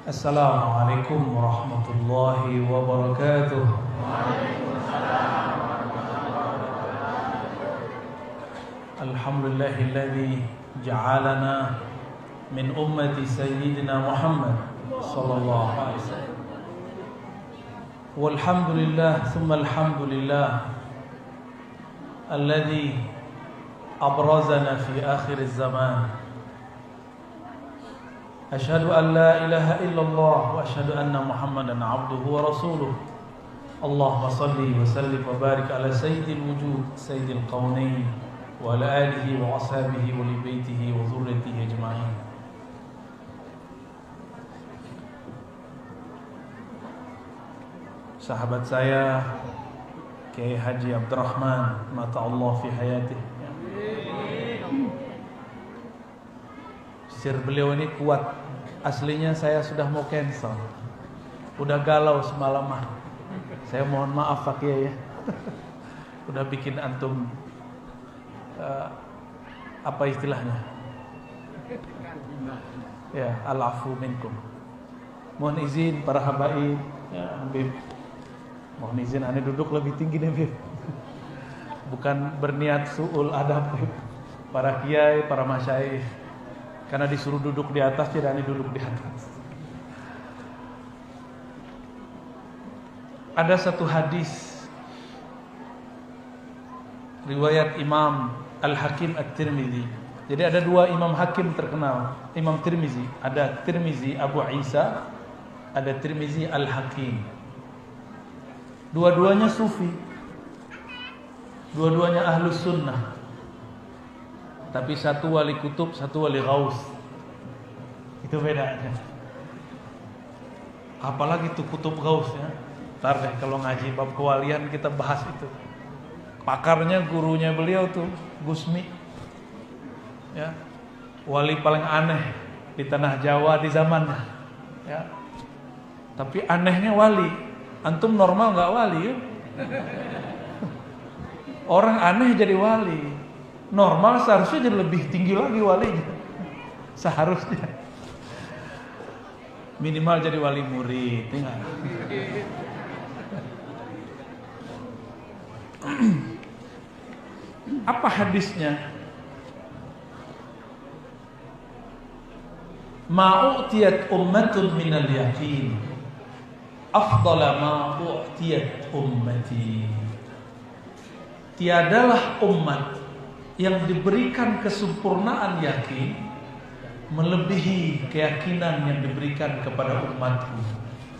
Assalamualaikum warahmatullahi wabarakatuh. Alhamdulillahilladzi ja'alana min ummati sayyidina Muhammad sallallahu alaihi wasallam. Walhamdulillah thumma alhamdulillah alladzi abrazana fi akhir az-zaman. Asyhadu an la ilaha illallah wa asyhadu anna Muhammadan abduhu wa rasuluh. Allahumma salli wa sallim wa barik ala sayyidil wujud, sayyidil qaunain wa ala alihi wa ashabihi wa li baitihi wa dzurriyyatihi ajma'in. Sahabat saya Kiai Haji Abdurrahman, mata Allah fi hayatih. Sir beliau ini kuat. Aslinya saya sudah mau cancel, udah galau semalaman. Saya mohon maaf Pak Kiai ya. Udah bikin antum apa istilahnya? Ya, al-afu minkum. Mohon izin para habaib, ya, Habib. Mohon izin ane duduk lebih tinggi nih, Habib. Bukan berniat su'ul adab, Habib. Para kiai, para masyayikh. Karena disuruh duduk di atas, tidak ane duduk di atas. Ada satu hadis riwayat Imam Al-Hakim At-Tirmizi. Jadi ada dua Imam Hakim terkenal, Imam Tirmizi. Ada Tirmizi Abu Isa, ada Tirmizi Al-Hakim. Dua-duanya sufi, dua-duanya ahlus sunnah. Tapi satu wali kutub, satu wali ghaus. Itu bedanya. Apalagi itu kutub ghaus ya. Ntar deh kalau ngaji bab kewalian kita bahas itu. Pakarnya gurunya beliau tuh Gusmi. Ya. Wali paling aneh di tanah Jawa di zamannya. Ya. Tapi anehnya wali. Antum normal enggak wali ya? Orang aneh jadi wali. Normal seharusnya jadi lebih tinggi lagi walinya. Seharusnya minimal jadi wali murid. Apa hadisnya? Ma'utiyat ummatun minal yaqin afdala ma'utiyat ummati. Tiadalah umat yang diberikan kesempurnaan yakin melebihi keyakinan yang diberikan kepada umatku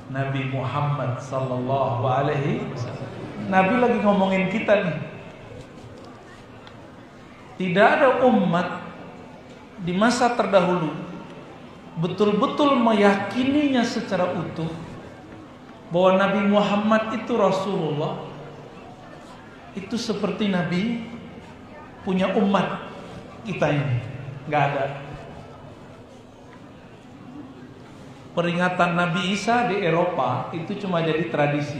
Nabi Muhammad sallallahu alaihi wasallam. Nabi lagi ngomongin kita nih. Tidak ada umat di masa terdahulu betul-betul meyakininya secara utuh bahwa Nabi Muhammad itu Rasulullah. Itu seperti Nabi punya umat kita ini. Gak ada. Peringatan Nabi Isa di Eropa itu cuma jadi tradisi.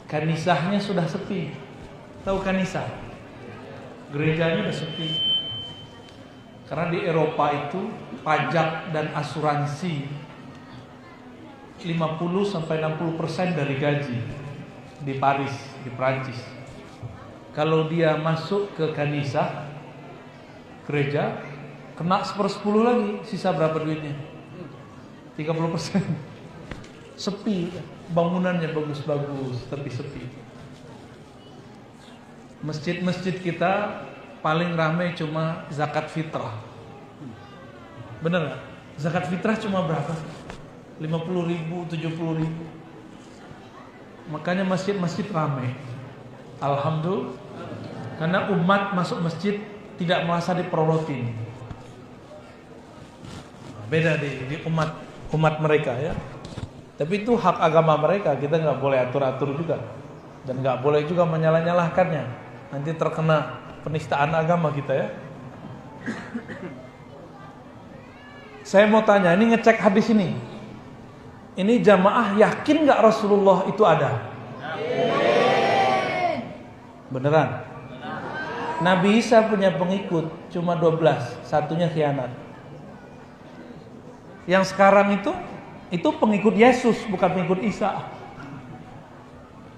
Kanisahnya sudah sepi. Tahu kanisah? Gerejanya udah sepi. Karena di Eropa itu pajak dan asuransi 50-60% dari gaji di Paris, di Prancis. Kalau dia masuk ke kanisah gereja kena 1/10 lagi, sisa berapa duitnya? 30%. Sepi, bangunannya bagus-bagus tapi sepi. Masjid-masjid kita paling ramai cuma zakat fitrah. Bener gak? Zakat fitrah cuma berapa? 50.000, 70.000. Makanya masjid-masjid ramai. Alhamdulillah. Karena umat masuk masjid tidak merasa diperolotin. Beda di umat mereka ya. Tapi itu hak agama mereka, kita nggak boleh atur-atur juga, dan nggak boleh juga menyalah-nyalahkannya. Nanti terkena penistaan agama kita ya. Saya mau tanya, ini ngecek hadis ini. Ini jamaah yakin nggak Rasulullah itu ada? Beneran? Nabi Isa punya pengikut cuma 12, satunya khianat. Yang sekarang itu pengikut Yesus, bukan pengikut Isa.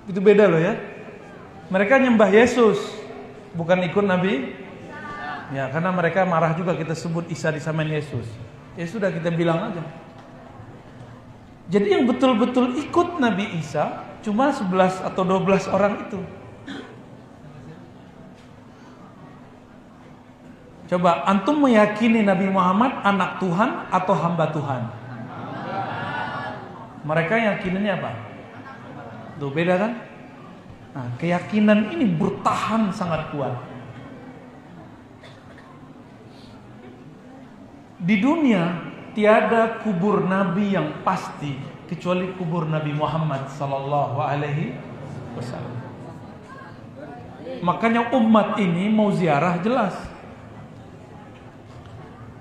Itu beda loh ya. Mereka nyembah Yesus, bukan ikut Nabi. Ya, karena mereka marah juga kita sebut Isa disamain Yesus. Ya sudah, kita bilang aja. Jadi yang betul-betul ikut Nabi Isa cuma 11 atau 12 orang itu. Coba antum meyakini Nabi Muhammad anak Tuhan atau hamba Tuhan? Mereka yakinannya apa? Tuh beda kan? Nah, keyakinan ini bertahan sangat kuat. Di dunia tiada kubur Nabi yang pasti kecuali kubur Nabi Muhammad sallallahu alaihi wasallam. Makanya umat ini mau ziarah jelas.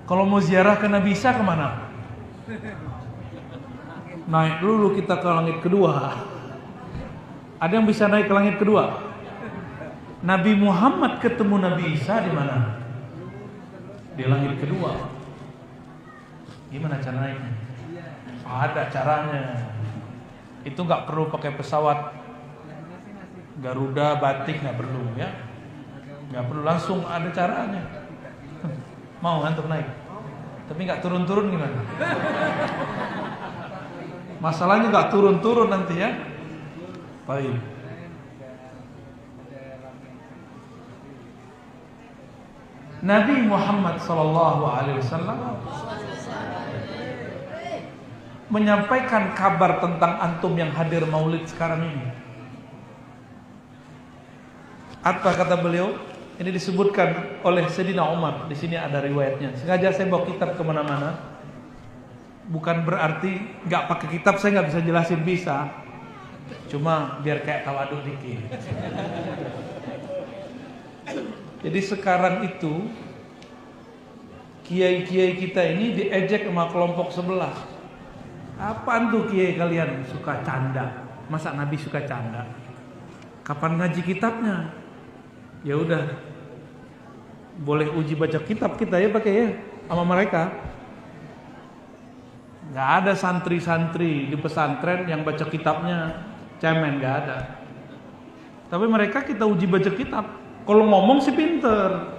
Kalau mau ziarah ke Nabi Isa kemana? Naik dulu kita ke langit kedua. Ada yang bisa naik ke langit kedua? Nabi Muhammad ketemu Nabi Isa di mana? Di langit kedua. Gimana cara naiknya? Ada caranya. Itu nggak perlu pakai pesawat Garuda, Batik, nggak perlu ya. Nggak perlu, langsung ada caranya. Mau antum naik? Tapi nggak turun-turun gimana? Masalahnya nggak turun-turun nanti ya. Baik. Nabi Muhammad SAW menyampaikan kabar tentang antum yang hadir maulid sekarang ini. Apa kata beliau? Ini disebutkan oleh Sayyidina Umar. Di sini ada riwayatnya. Sengaja saya bawa kitab kemana-mana. Bukan berarti nggak pakai kitab saya nggak bisa jelasin, bisa. Cuma biar kayak tawaduk dikit. Jadi sekarang itu kiai-kiai kita ini diejek sama kelompok sebelah. Apaan tuh kiai kalian suka canda? Masa Nabi suka canda? Kapan ngaji kitabnya? Ya udah, boleh uji baca kitab kita ya pakai ya sama mereka. Gak ada santri-santri di pesantren yang baca kitabnya cemen, gak ada. Tapi mereka kita uji baca kitab. Kalau ngomong sih pinter,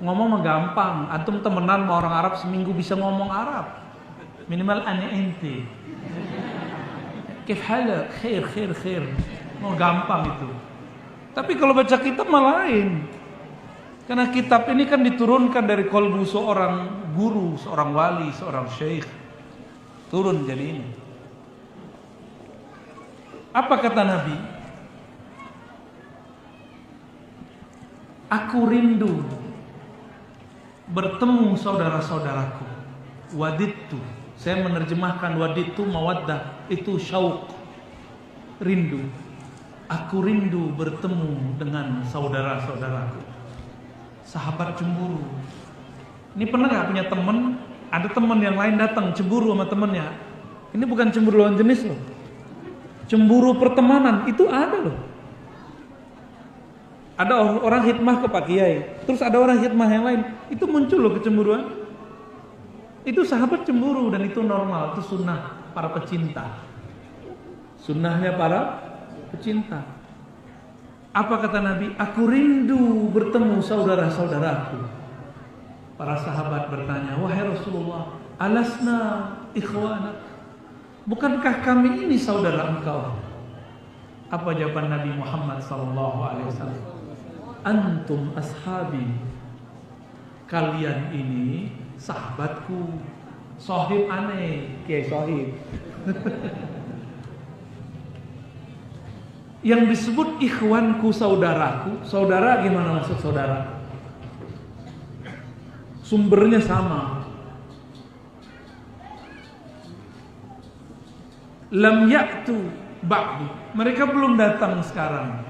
ngomong mah gampang. Antum temenan sama orang Arab seminggu bisa ngomong Arab. Minimal ana enti. Kif halak? Khair. Mau gampang itu. Tapi kalau baca kitab malah lain. Karena kitab ini kan diturunkan dari kolbu seorang guru, seorang wali, seorang syekh. Turun jadi ini. Apa kata Nabi? Aku rindu bertemu saudara-saudaraku. Wadidtu. Saya menerjemahkan wadidtu mawaddah, itu syauq, rindu. Aku rindu bertemu dengan saudara-saudaraku. Sahabat cemburu. Ini pernah gak punya teman? Ada teman yang lain datang cemburu sama temannya. Ini bukan cemburu lawan jenis loh. Cemburu pertemanan itu ada loh. Ada orang hikmah ke Pak Kiai, terus ada orang hikmah yang lain, itu muncul loh kecemburuan. Itu sahabat cemburu dan itu normal, itu sunnah para pecinta. Sunnahnya para pecinta. Apa kata Nabi? Aku rindu bertemu saudara-saudaraku. Para sahabat bertanya, wahai Rasulullah, alasna ikhwanak? Bukankah kami ini saudara engkau? Apa jawaban Nabi Muhammad SAW? Antum ashabi. Kalian ini sahabatku. Sohib aneh, kiai sohib. Yang disebut ikhwanku, saudaraku. Saudara gimana maksud saudara? Sumbernya sama. Lam ya'tu ba'du. Mereka belum datang sekarang.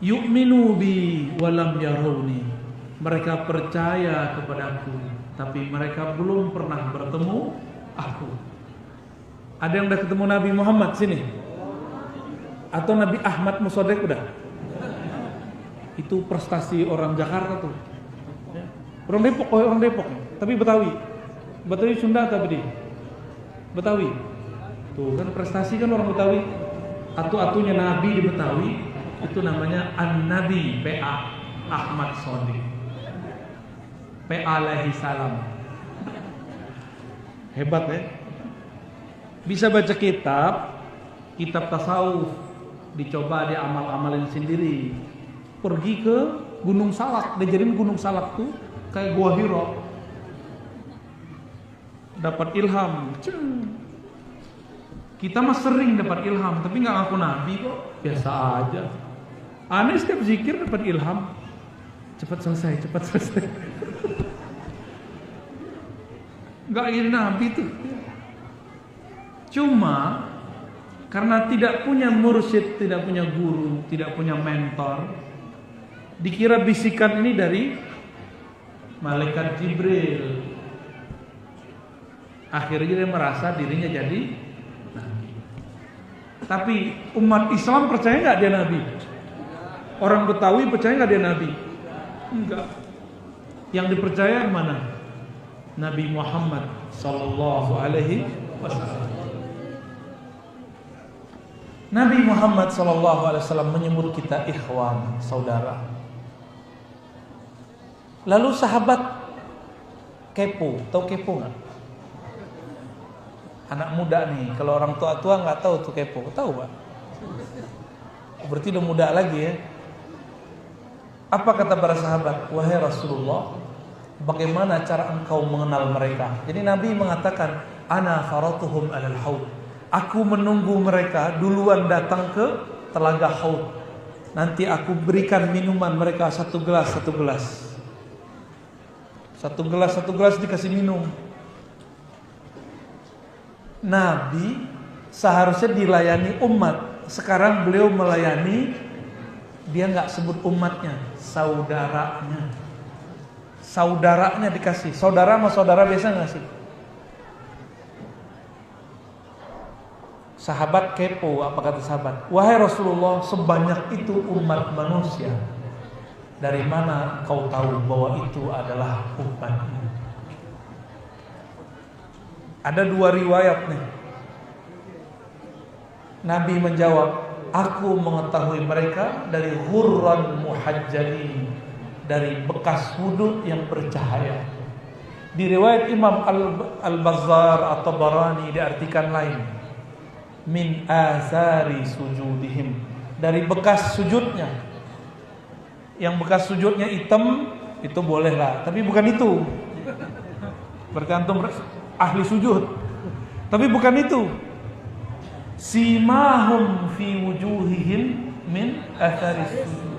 Yu'minu bi walam yarawni. Mereka percaya kepadaku, tapi mereka belum pernah bertemu aku. Ada yang udah ketemu Nabi Muhammad sini? Atau Nabi Ahmad Musodek udah? Itu prestasi orang Jakarta tuh. Orang Depok, orang Depok, tapi Betawi. Betawi Sunda atau Betawi? Betawi. Tuh kan prestasi kan orang Betawi. Atu-atunya Nabi di Betawi itu namanya An-Nabi PA Ahmad Shadiq. PA alaihi salam. Hebat ya. Bisa baca kitab tasawuf, dicoba dia amal-amalin sendiri. Pergi ke Gunung Salak, dijadiin Gunung Salak tuh kayak Gua Hira. Dapat ilham. Kita mah sering dapat ilham, tapi nggak ngaku nabi kok. Biasa aja. Aneh setiap zikir dapat ilham. Cepat selesai. Nggak ingin nabi tuh. Cuma karena tidak punya mursyid, tidak punya guru, tidak punya mentor, dikira bisikan ini dari malaikat Jibril. Akhirnya dia merasa dirinya jadi nabi. Tapi umat Islam percaya nggak dia nabi? Orang Betawi percaya nggak dia nabi? Enggak. Yang dipercaya mana? Nabi Muhammad sallallahu alaihi wasallam. Nabi Muhammad sallallahu alaihi wasallam menyebut kita ikhwan, saudara. Lalu sahabat kepo, tahu kepo nggak? Anak muda nih, kalau orang tua nggak tahu tuh kepo, tahu Pak? Berarti udah muda lagi ya. Apa kata para sahabat? Wahai Rasulullah, bagaimana cara engkau mengenal mereka? Jadi Nabi mengatakan, ana faratuhum alal haud. Aku menunggu mereka duluan datang ke telaga haud. Nanti aku berikan minuman mereka satu gelas. Satu gelas dikasih minum. Nabi seharusnya dilayani umat. Sekarang beliau melayani, dia nggak sebut umatnya, saudaranya. Saudaranya dikasih. Saudara sama saudara biasa nggak sih? Sahabat kepo, apa kata sahabat? Wahai Rasulullah, sebanyak itu umat manusia, dari mana kau tahu bahwa itu adalah umatmu? Ada dua riwayat nih. Nabi menjawab, aku mengetahui mereka dari hurran muhajjalin, dari bekas wudhu yang bercahaya. Di riwayat Imam Al-Bazzar atau Barani diartikan lain, min asari sujudihim, dari bekas sujudnya. Yang bekas sujudnya hitam itu bolehlah, tapi bukan itu. Bergantung ahli sujud. Tapi bukan itu. Simahum fi wujuhihim min athari sujud.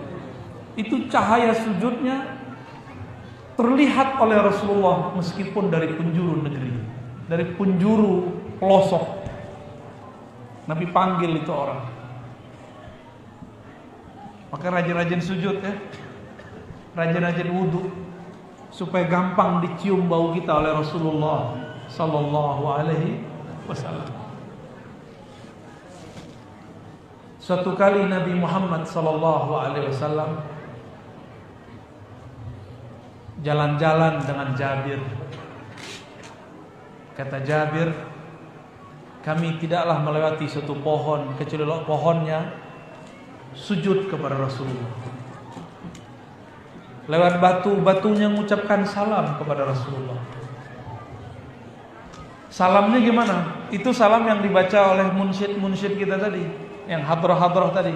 Itu cahaya sujudnya terlihat oleh Rasulullah meskipun dari penjuru negeri, dari penjuru pelosok. Nabi panggil itu orang. Maka rajin-rajin sujud ya. Rajin-rajin wudu supaya gampang dicium bau kita oleh Rasulullah sallallahu alaihi wasallam. Suatu kali Nabi Muhammad sallallahu alaihi wasallam jalan-jalan dengan Jabir. Kata Jabir, kami tidaklah melewati suatu pohon kecuali pohonnya sujud kepada Rasulullah. Lewat batunya mengucapkan salam kepada Rasulullah. Salamnya gimana? Itu salam yang dibaca oleh munsyid kita tadi, yang hadrah tadi.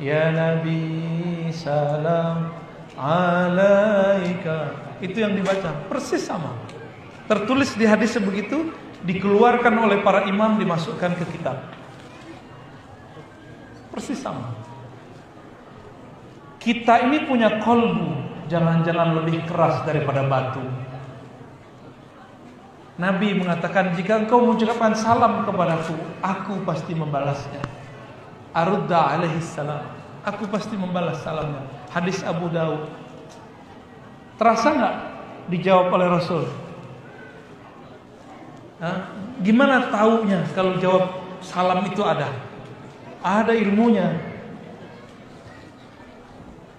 Ya Nabi salam alaika. Itu yang dibaca, persis sama. Tertulis di hadis sebegitu, dikeluarkan oleh para imam, dimasukkan ke kitab. Persis sama. Kita ini punya kolbu, jangan-jangan lebih keras daripada batu. Nabi mengatakan, jika engkau mengucapkan salam kepadaku, aku pasti membalasnya. Arudda alaihi salam, aku pasti membalas salamnya. Hadis Abu Daud. Terasa nggak dijawab oleh Rasul? Gimana taunya kalau jawab salam itu ada? Ada ilmunya.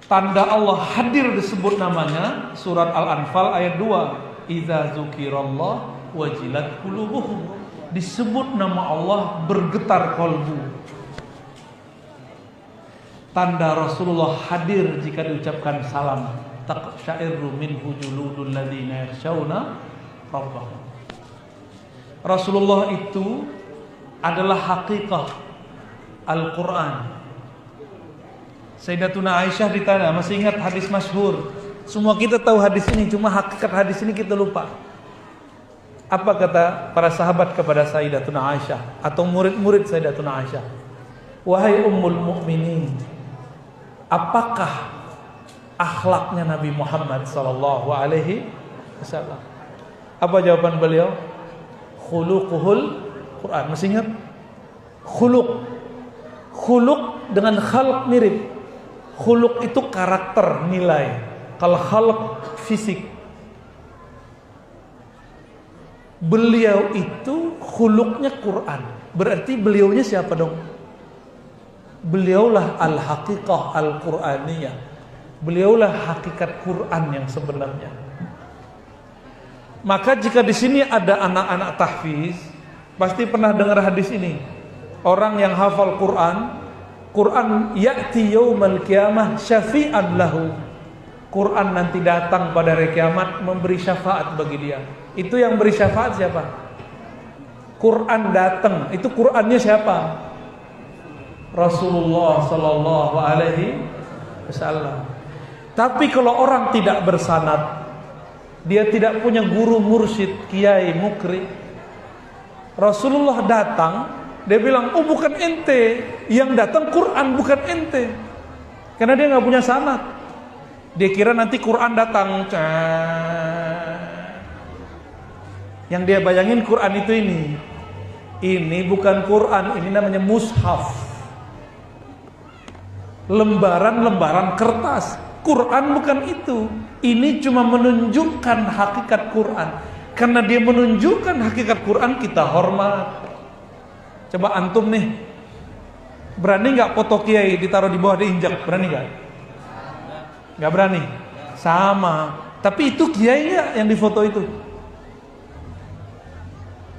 Tanda Allah hadir disebut namanya, surat Al-Anfal ayat 2. Idza dzukirallah wajilat qulubuhum. Disebut nama Allah, bergetar kalbu. Tanda Rasulullah hadir jika diucapkan salam. Taqsya'irru minhu juludul ladzina yakhshawna rabbahum. Rasulullah itu adalah hakikah Al-Quran. Sayyidatuna Aisyah ditanya, masih ingat hadis masyhur? Semua kita tahu hadis ini, cuma hakikat hadis ini kita lupa. Apa kata para sahabat kepada Sayyidatuna Aisyah atau murid-murid Sayyidatuna Aisyah? Wahai ummul mukminin, apakah akhlaknya Nabi Muhammad sallallahu alaihi wasallam? Apa jawaban beliau? Khuluquhul Quran. Masih ingat? Khuluq dengan khalq mirip. Khuluq itu karakter, nilai. Kalau khalq fisik. Beliau itu khuluqnya Quran. Berarti beliaunya siapa dong? Beliaulah al-haqiqah al-Quraniyah. Beliaulah hakikat Quran yang sebenarnya. Maka jika di sini ada anak-anak tahfiz, pasti pernah dengar hadis ini. Orang yang hafal Quran ya'ti yaumal qiyamah syafi'an lahu. Quran nanti datang pada hari kiamat memberi syafaat bagi dia. Itu yang beri syafaat siapa? Quran datang. Itu Qurannya siapa? Rasulullah sallallahu alaihi wasallam. Tapi kalau orang tidak bersanad, dia tidak punya guru mursyid, kiai, mukri, Rasulullah datang, dia bilang, oh bukan ente, yang datang Quran bukan ente, karena dia nggak punya sanad. Dia kira nanti Quran datang, yang dia bayangin Quran itu ini bukan Quran, ini namanya mushaf, lembaran-lembaran kertas. Quran bukan itu. Ini cuma menunjukkan hakikat Quran. Karena dia menunjukkan hakikat Quran, kita hormat. Coba antum nih, berani nggak foto kiai ditaruh di bawah diinjak? Berani nggak? Nggak berani. Sama. Tapi itu kiai ya yang difoto itu?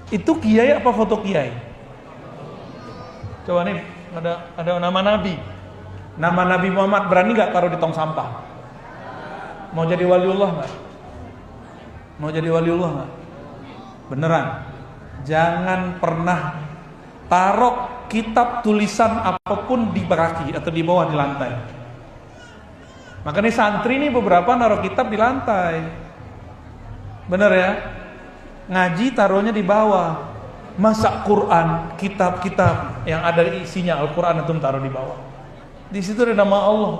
Itu kiai apa foto kiai? Coba nih, ada nama Nabi. Nama Nabi Muhammad, berani nggak taruh di tong sampah? Mau jadi waliullah nggak? Mau jadi waliullah nggak? Beneran? Jangan pernah taruh kitab tulisan apapun di kaki atau di bawah di lantai. Makanya santri ini beberapa naruh kitab di lantai. Bener ya? Ngaji taruhnya di bawah. Masa Quran, kitab-kitab yang ada isinya Al-Quran itu taruh di bawah. Di situ ada nama Allah.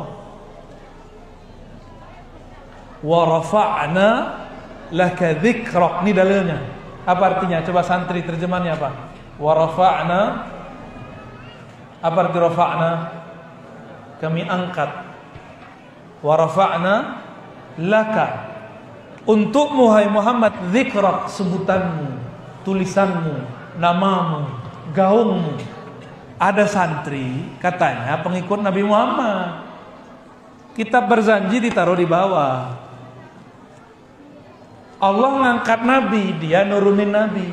Wa rafa'na laka dzikrak. Ini dalilnya. Apa artinya? Coba santri terjemahannya apa? Wa rafa'na. Apa arti rafa'na? Kami angkat. Wa rafa'na laka. Untukmu hai Muhammad dzikrak, sebutanmu, tulisanmu, namamu, gaungmu. Ada santri katanya pengikut Nabi Muhammad, kitab berjanji ditaruh di bawah. Allah ngangkat Nabi, dia nurunin Nabi.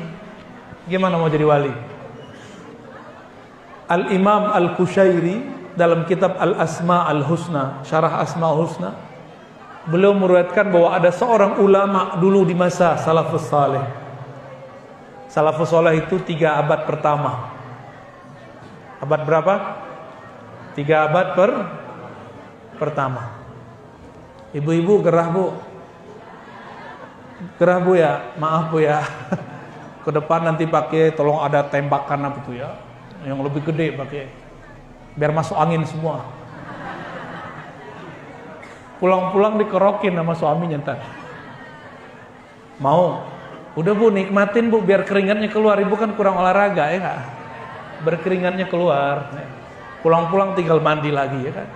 Gimana mau jadi wali? Al-Imam Al-Qushairi dalam kitab Al-Asma Al-Husna, Syarah Asma Al-Husna, beliau meriwayatkan bahwa ada seorang ulama dulu di masa Salafus Saleh. Salafus Saleh itu 3 abad pertama. Abad berapa? 3 abad pertama. Ibu-ibu gerah bu. Gerah bu ya, maaf bu ya. Ke depan nanti pakai, tolong ada tembakan apa tuh ya, yang lebih gede pakai, biar masuk angin semua. Pulang-pulang dikerokin sama suaminya ntar. Mau? Udah bu, nikmatin bu, biar keringatnya keluar. Ibu kan kurang olahraga ya nggak? Berkeringatnya keluar, pulang-pulang tinggal mandi lagi ya kan.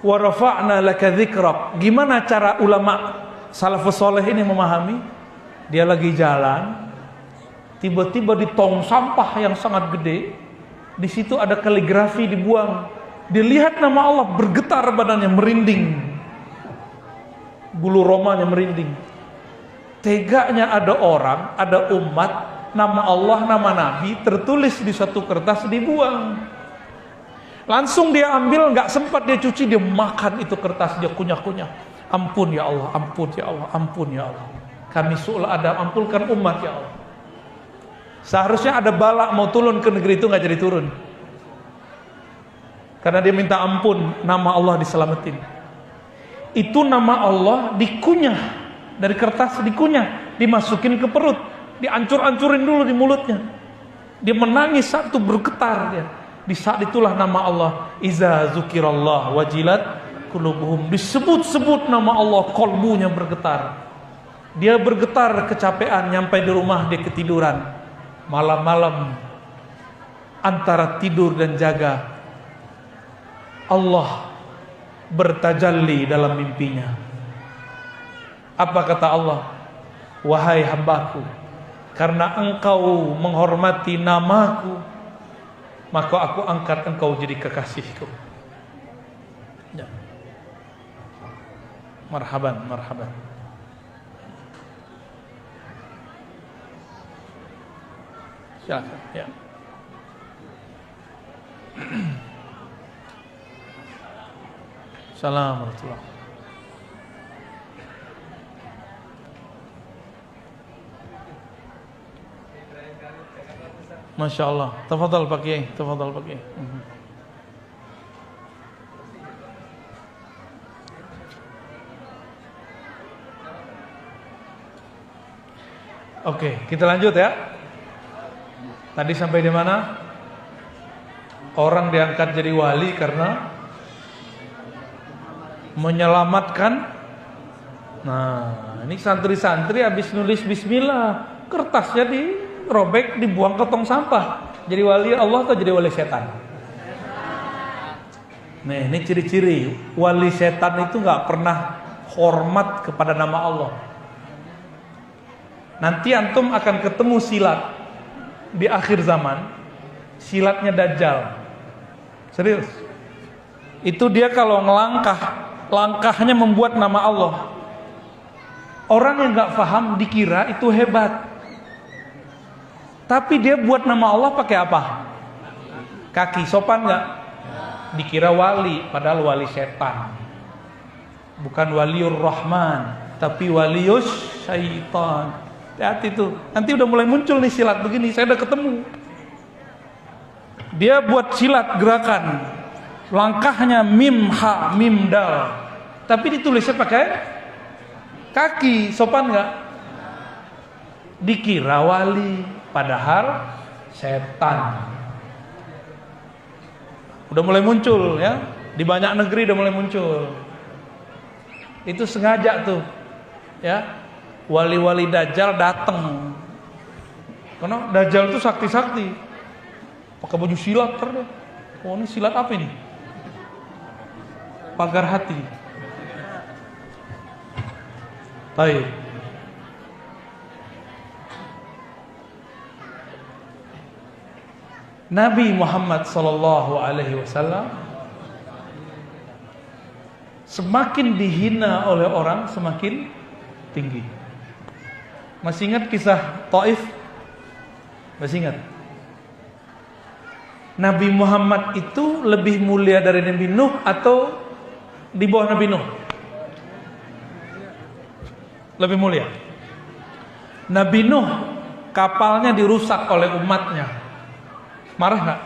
Wa rafa'na laka dzikrak. Gimana cara ulama salafus saleh ini memahami? Dia lagi jalan, tiba-tiba di tong sampah yang sangat gede, di situ ada kaligrafi dibuang. Dilihat nama Allah, bergetar badannya, merinding, bulu romanya merinding. Teganya ada orang, ada umat, nama Allah, nama Nabi tertulis di satu kertas, dibuang. Langsung dia ambil, nggak sempat dia cuci, dia makan itu kertas, dia kunyah-kunyah. Ampun ya Allah, ampun ya Allah, ampun ya Allah. Kami su'ul Adam, ampunkan umat ya Allah. Seharusnya ada bala mau turun ke negeri itu, nggak jadi turun. Karena dia minta ampun, nama Allah diselamatin. Itu nama Allah dikunyah, dari kertas dikunyah, dimasukin ke perut, dihancur-hancurin dulu di mulutnya. Dia menangis satu, bergetar dia. Di saat itulah nama Allah, iza zukirallah wajilat qulubuhum, disebut-sebut nama Allah, kolbunya bergetar. Dia bergetar kecapean, nyampe di rumah dia ketiduran. Malam-malam antara tidur dan jaga, Allah bertajalli dalam mimpinya. Apa kata Allah? Wahai hambaku, karena engkau menghormati namaku, maka aku angkat engkau jadi kekasihku. Ya. Marhaban, marhaban. Silakan. Ya. Assalamualaikum. Masya Allah. Tafadhal Pak Kiai, tafadhal Pak Kiai. Oke, kita lanjut ya. Tadi sampai di mana? Orang diangkat jadi wali karena menyelamatkan. Nah, ini santri-santri habis nulis bismillah, kertasnya dirobek, dibuang ke tong sampah. Jadi wali Allah atau jadi wali setan? Nih, ini ciri-ciri wali setan itu nggak pernah hormat kepada nama Allah. Nanti antum akan ketemu silat di akhir zaman, silatnya Dajjal. Serius. Itu dia kalau ngelangkah, langkahnya membuat nama Allah. Orang yang nggak paham dikira itu hebat. Tapi dia buat nama Allah pakai apa? Kaki, sopan nggak? Dikira wali, padahal wali setan. Bukan waliur rahman, tapi walius syaitan. Hati-hati tuh. Nanti udah mulai muncul nih silat begini, saya udah ketemu. Dia buat silat gerakan, langkahnya mim ha mim dal, tapi ditulisnya pakai kaki, sopan nggak? Dikira wali, padahal setan. Udah mulai muncul ya, di banyak negeri udah mulai muncul. Itu sengaja tuh, ya. Wali-wali Dajjal datang, karena Dajjal itu sakti-sakti, pakai baju silat terus. Oh, ini silat apa ini? Pagar hati. Baik. Nabi Muhammad sallallahu alaihi wasallam semakin dihina oleh orang semakin tinggi. Masih ingat kisah Taif? Masih ingat? Nabi Muhammad itu lebih mulia dari Nabi Nuh atau di bawah Nabi Nuh? Lebih mulia. Nabi Nuh kapalnya dirusak oleh umatnya. Marah gak?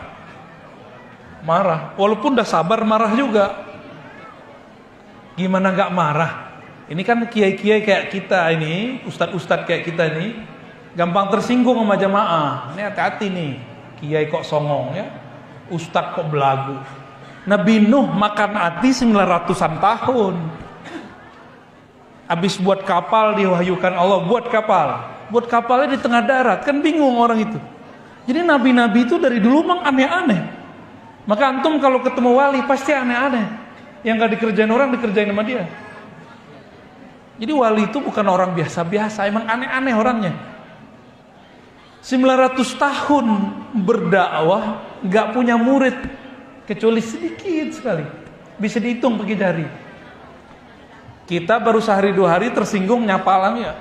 Marah. Walaupun udah sabar marah juga. Gimana gak marah? Ini kan kiai-kiai kayak kita ini, ustadz-ustadz kayak kita ini, gampang tersinggung sama jamaah. Ini hati-hati nih, kiai kok songong ya, ustadz kok belagu. Nabi Nuh makan hati 900-an tahun. Habis buat kapal diwahyukan Allah, buat kapal. Buat kapalnya di tengah darat, kan bingung orang itu. Jadi nabi-nabi itu dari dulu memang aneh-aneh. Maka antum kalau ketemu wali pasti aneh-aneh. Yang gak dikerjain orang dikerjain sama dia. Jadi wali itu bukan orang biasa-biasa, emang aneh-aneh orangnya. 900 tahun berdakwah, gak punya murid, kecuali sedikit sekali. Bisa dihitung pakai jari. Kita baru sehari 2 hari tersinggung nyapa alam ya.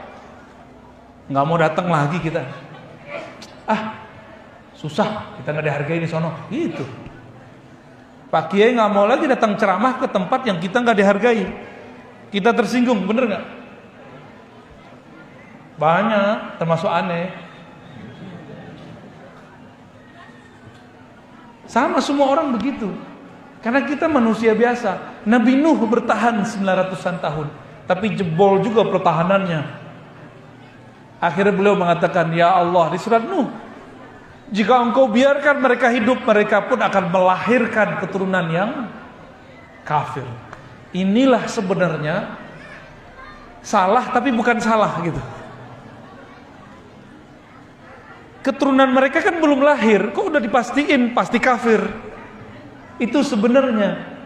nggak mau datang lagi kita. Susah, kita nggak dihargai di sono. Gitu. Pak Kiai nggak mau lagi datang ceramah ke tempat yang kita nggak dihargai. Kita tersinggung, bener nggak? Banyak, termasuk aneh. Sama semua orang begitu. Karena kita manusia biasa. Nabi Nuh bertahan 900-an tahun, tapi jebol juga pertahanannya. Akhirnya beliau mengatakan, ya Allah, di surat Nuh, jika engkau biarkan mereka hidup, mereka pun akan melahirkan keturunan yang kafir. Inilah sebenarnya salah, tapi bukan salah gitu. Keturunan mereka kan belum lahir, kok udah dipastiin pasti kafir. Itu sebenarnya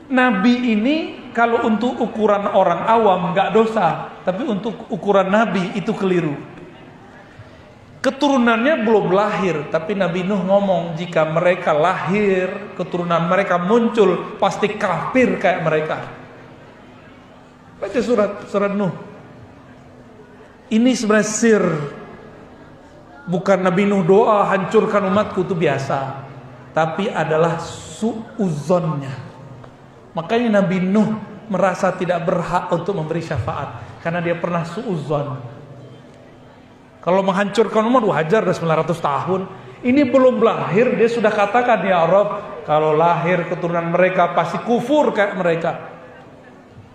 Nabi ini kalau untuk ukuran orang awam nggak dosa, tapi untuk ukuran Nabi itu keliru. Keturunannya belum lahir, tapi Nabi Nuh ngomong jika mereka lahir, keturunan mereka muncul, pasti kafir kayak mereka. Baca surat Nuh. Ini sebenarnya sir. Bukan Nabi Nuh doa hancurkan umatku, itu biasa, tapi adalah su'uzonnya. Makanya Nabi Nuh merasa tidak berhak untuk memberi syafaat karena dia pernah su'uzon. Kalau menghancurkan umat wajar, udah 900 tahun. Ini belum lahir dia sudah katakan, ya Rabb, kalau lahir keturunan mereka pasti kufur kayak mereka.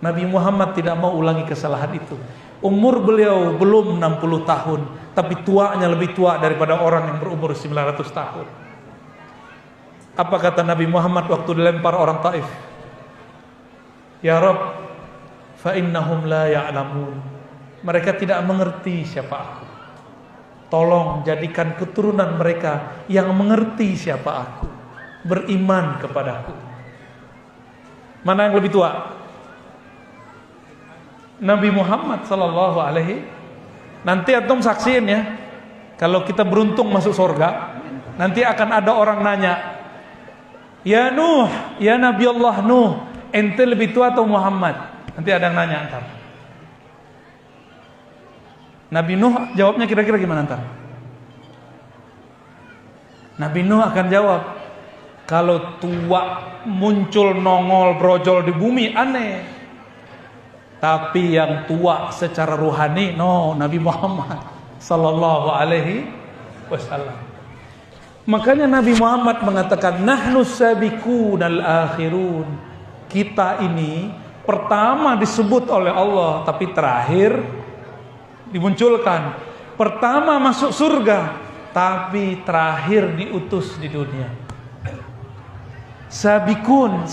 Nabi Muhammad tidak mau ulangi kesalahan itu. Umur beliau belum 60 tahun, tapi tuanya lebih tua daripada orang yang berumur 900 tahun. Apa kata Nabi Muhammad waktu dilempar orang Taif? Ya Rabb, fa innahum la ya'lamun. Mereka tidak mengerti siapa aku. Tolong jadikan keturunan mereka yang mengerti siapa aku, beriman kepadaku. Mana yang lebih tua? Nabi Muhammad sallallahu alaihi. Nanti antum saksiin ya. Kalau kita beruntung masuk surga, nanti akan ada orang nanya, ya Nuh, ya Nabi Allah Nuh, ente lebih tua atau Muhammad? Nanti ada yang nanya ntar. Nabi Nuh jawabnya kira-kira gimana ntar? Nabi Nuh akan jawab, kalau tua muncul nongol brojol di bumi aneh. Tapi yang tua secara ruhani, no, Nabi Muhammad sallallahu alaihi wasallam. Makanya Nabi Muhammad mengatakan, nahnu sabiqunal akhirun. Kita ini pertama disebut oleh Allah, tapi terakhir dimunculkan. Pertama masuk surga, tapi terakhir diutus di dunia. Sabikun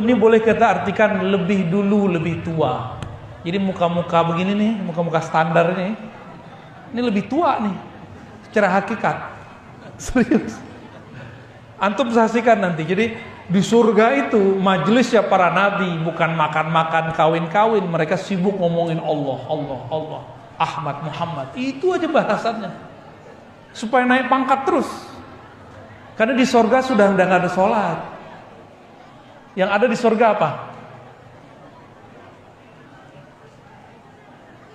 ini boleh kita artikan lebih dulu, lebih tua. Jadi muka-muka begini nih, muka-muka standar nih, ini lebih tua nih, secara hakikat. Serius. Antum saksikan nanti. Jadi di surga itu majelisnya para nabi, bukan makan-makan, kawin-kawin. Mereka sibuk ngomongin Allah, Allah, Allah, Ahmad, Muhammad. Itu aja bahasannya. Supaya naik pangkat terus. Karena di surga sudah nggak ada sholat. Yang ada di surga apa?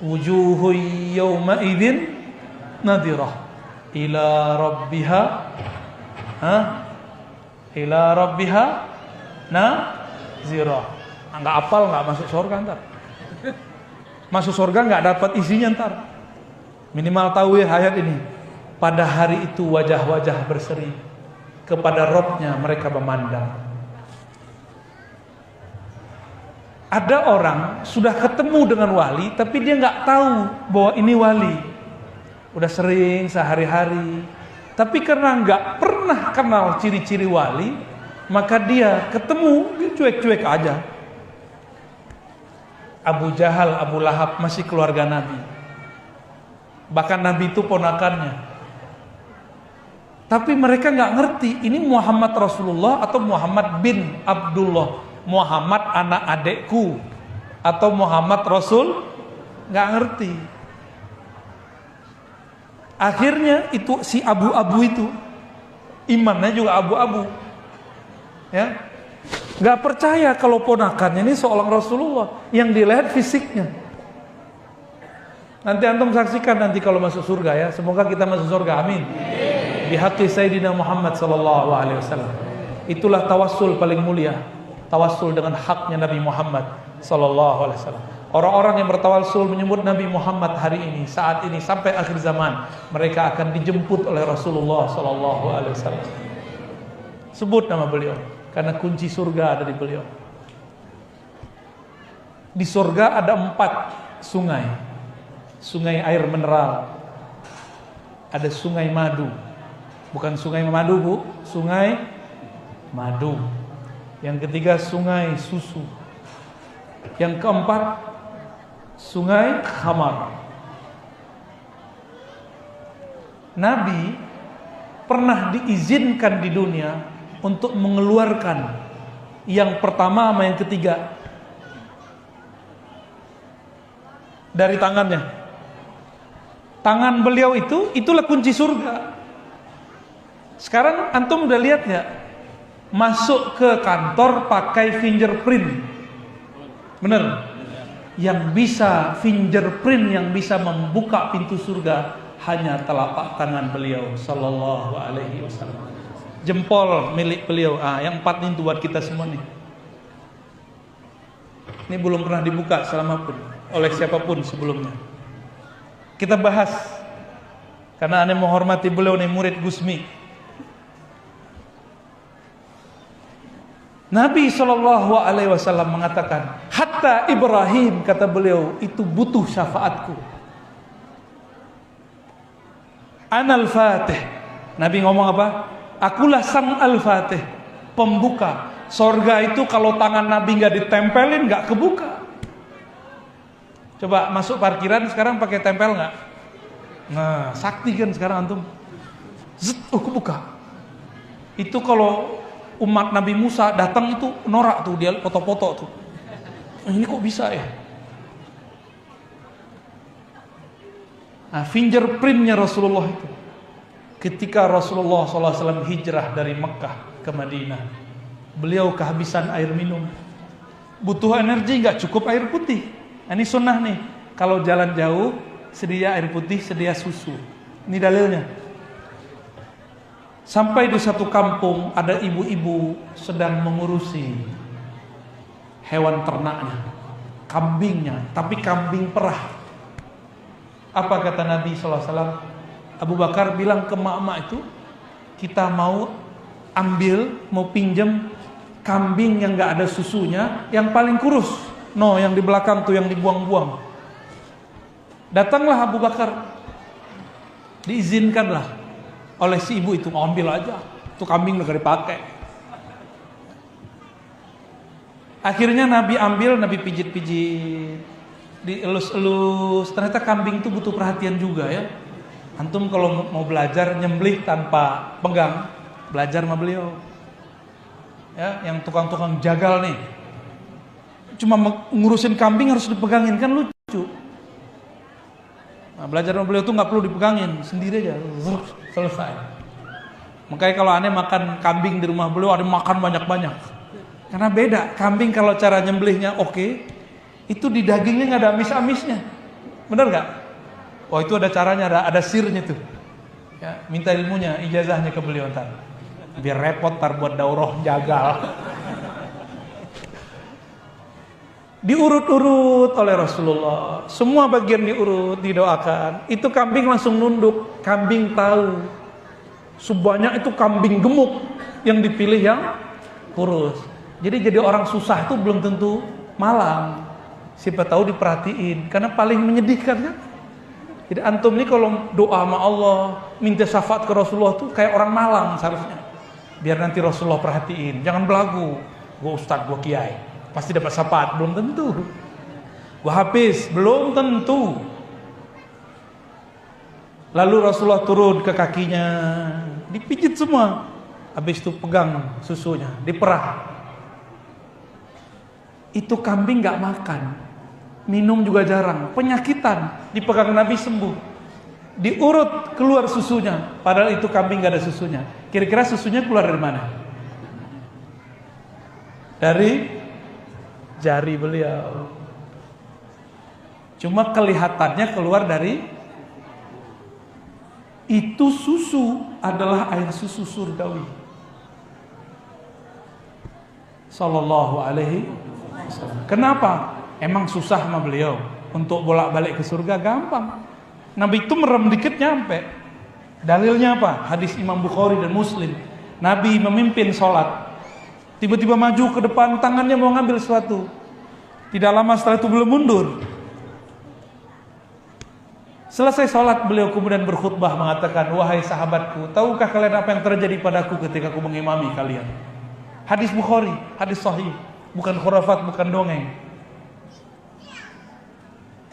Wujuhu yawma idzin nadirah ila rabbiha ila rabbiha nazirah. Enggak apal enggak masuk surga ntar. Masuk surga enggak dapat isinya ntar. Minimal tahu ya ayat ini. Pada hari itu wajah-wajah berseri, kepada Rabb-nya mereka memandang. Ada orang sudah ketemu dengan wali, tapi dia nggak tahu bahwa ini wali. Udah sering sehari-hari, tapi karena nggak pernah kenal ciri-ciri wali, maka dia ketemu dia cuek-cuek aja. Abu Jahal, Abu Lahab masih keluarga Nabi. Bahkan Nabi itu ponakannya. Tapi mereka nggak ngerti ini Muhammad Rasulullah atau Muhammad bin Abdullah. Muhammad anak adekku atau Muhammad Rasul, nggak ngerti. Akhirnya itu si abu-abu itu imannya juga abu-abu, ya, nggak percaya kalau ponakannya ini seorang Rasulullah yang dilihat fisiknya. Nanti antum saksikan nanti kalau masuk surga ya. Semoga kita masuk surga. Amin. Di haqqi Sayyidina Muhammad sallallahu alaihi wasallam. Itulah tawassul paling mulia. Tawassul dengan haknya Nabi Muhammad sallallahu alaihi wasallam. Orang-orang yang bertawassul menyebut Nabi Muhammad hari ini, saat ini sampai akhir zaman, mereka akan dijemput oleh Rasulullah sallallahu alaihi wasallam. Sebut nama beliau karena kunci surga ada di beliau. Di surga ada 4 sungai. Sungai air mineral. Ada sungai madu. Bukan sungai madu, Bu, sungai madu. Yang ketiga sungai susu. Yang keempat sungai khamar. Nabi pernah diizinkan di dunia untuk mengeluarkan yang pertama sama yang ketiga dari tangannya. Tangan beliau itulah kunci surga. Sekarang antum udah lihat nggak? Masuk ke kantor pakai fingerprint. Bener? Yang bisa fingerprint, yang bisa membuka pintu surga hanya telapak tangan beliau sallallahu alaihi wasallam. Jempol milik beliau. Yang 4 ini buat kita semua nih. Ini belum pernah dibuka selama pun oleh siapapun sebelumnya. Kita bahas karena aneh menghormati beliau nih, murid Gusmi. Nabi SAW mengatakan, hatta Ibrahim, kata beliau, itu butuh syafaatku. Anal Fatih. Nabi ngomong apa? Akulah sang Al-Fatih, pembuka. Sorga itu kalau tangan Nabi nggak ditempelin nggak kebuka. Coba masuk parkiran sekarang pakai tempel nggak? Nah, sakti kan sekarang antum. Zet, kebuka. Itu kalau umat Nabi Musa datang itu norak tuh, dia foto-foto tuh. Ini kok bisa ya? Nah, fingerprintnya Rasulullah itu. Ketika Rasulullah SAW hijrah dari Mekah ke Madinah, beliau kehabisan air minum. Butuh energi, nggak cukup air putih. Nah, ini sunnah nih. Kalau jalan jauh, sedia air putih, sedia susu. Ini dalilnya. Sampai di satu kampung ada ibu-ibu sedang mengurusi hewan ternaknya, kambingnya, tapi kambing perah. Apa kata Nabi SAW? Abu Bakar bilang ke mak-mak itu, kita mau ambil, mau pinjam kambing yang gak ada susunya, yang paling kurus. No, yang di belakang tuh yang dibuang-buang. Datanglah Abu Bakar, diizinkanlah oleh si ibu itu, mau ambil aja, tuh kambing udah gak dipakai. Akhirnya Nabi ambil, Nabi pijit-pijit, dielus-elus. Ternyata kambing itu butuh perhatian juga ya. Antum kalau mau belajar nyembelih tanpa pegang, belajar sama beliau. Ya, yang tukang-tukang jagal nih, cuma ngurusin kambing harus dipegangin, kan lucu. Nah, belajar sama beliau tuh nggak perlu dipegangin, sendiri aja, selesai. Makanya kalau aneh makan kambing di rumah beliau, ada makan banyak-banyak. Karena beda, kambing kalau cara nyembelihnya oke, itu di dagingnya nggak ada amis-amisnya, bener nggak? Oh itu ada caranya, ada sirnya tuh. Ya, minta ilmunya, ijazahnya ke beliau ntar, biar repot ntar buat daurah jagal. Diurut-urut oleh Rasulullah, semua bagian diurut, didoakan. Itu kambing langsung nunduk. Kambing tahu sebanyak itu kambing gemuk, yang dipilih yang kurus. Jadi orang susah itu belum tentu malang. Siapa tahu diperhatiin, karena paling menyedihkan kan. Jadi antum ini kalau doa sama Allah, minta syafaat ke Rasulullah tuh kayak orang malang seharusnya. Biar nanti Rasulullah perhatiin, jangan belagu. Gue ustadz, gue kiai, pasti dapat syafaat, belum tentu. Gua hafiz, belum tentu. Lalu Rasulullah turun ke kakinya, dipijit semua. Habis itu pegang susunya, diperah. Itu kambing gak makan, minum juga jarang, penyakitan, dipegang Nabi sembuh. Diurut keluar susunya, padahal itu kambing gak ada susunya. Kira-kira susunya keluar dari mana? Dari jari beliau. Cuma kelihatannya keluar dari itu susu adalah air susu surgawi. Sallallahu alaihi wasallam. Kenapa? Emang susah sama beliau untuk bolak-balik ke surga? Gampang. Nabi itu merem dikit nyampe. Dalilnya apa? Hadis Imam Bukhari dan Muslim. Nabi memimpin sholat, tiba-tiba maju ke depan, tangannya mau ngambil sesuatu. Tidak lama setelah itu belum mundur. Selesai sholat, beliau kemudian berkhutbah mengatakan, wahai sahabatku, tahukah kalian apa yang terjadi padaku ketika aku mengimami kalian? Hadis Bukhari, hadis sahih, bukan khurafat, bukan dongeng.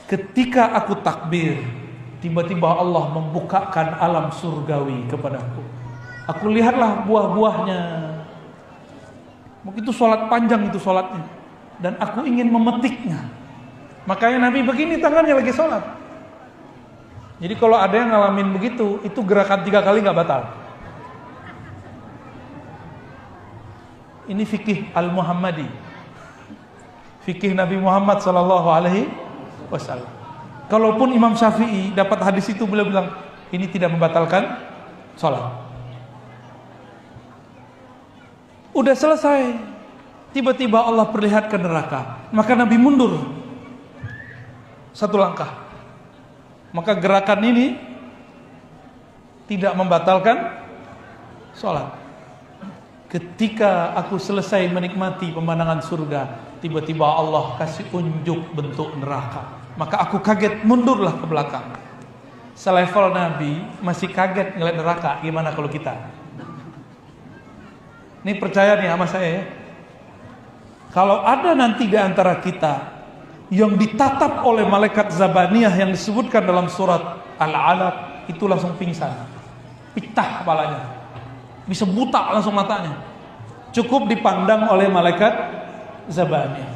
Ketika aku takbir, tiba-tiba Allah membukakan alam surgawi kepadaku. Aku lihatlah buah-buahnya. Begitu sholat panjang itu sholatnya, dan aku ingin memetiknya. Makanya Nabi begini tangannya lagi sholat. Jadi kalau ada yang ngalamin begitu, itu gerakan 3 kali nggak batal. Ini fikih al-Muhammadi, fikih Nabi Muhammad sallallahu alaihi wasallam. Kalaupun Imam Syafi'i dapat hadis itu, beliau bilang ini tidak membatalkan sholat. Udah selesai, tiba-tiba Allah perlihatkan neraka, maka Nabi mundur 1 langkah. Maka gerakan ini tidak membatalkan sholat. Ketika aku selesai menikmati pemandangan surga, tiba-tiba Allah kasih unjuk bentuk neraka. Maka aku kaget, mundurlah ke belakang. Selevel Nabi masih kaget ngeliat neraka, gimana kalau kita? Ini percaya nih sama saya ya. Kalau ada nanti di antara kita yang ditatap oleh malaikat Zabaniyah yang disebutkan dalam surat Al-Alaq, itu langsung pingsan, pecah kepalanya, bisa buta langsung matanya, cukup dipandang oleh malaikat Zabaniyah,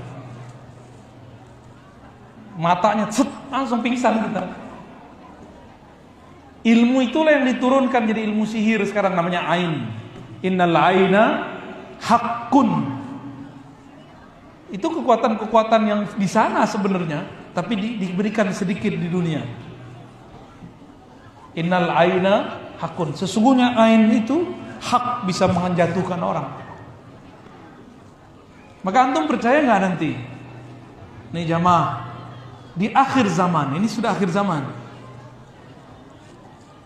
matanya set, langsung pingsan kita. Ilmu itulah yang diturunkan jadi ilmu sihir sekarang, namanya ain. Innal aina haqqun. Itu kekuatan-kekuatan yang di sana sebenarnya, tapi diberikan sedikit di dunia. Innal aina hakun. Sesungguhnya ain itu hak, bisa menjatuhkan orang. Maka antum percaya nggak nanti? Nih jamaah, di akhir zaman, ini sudah akhir zaman,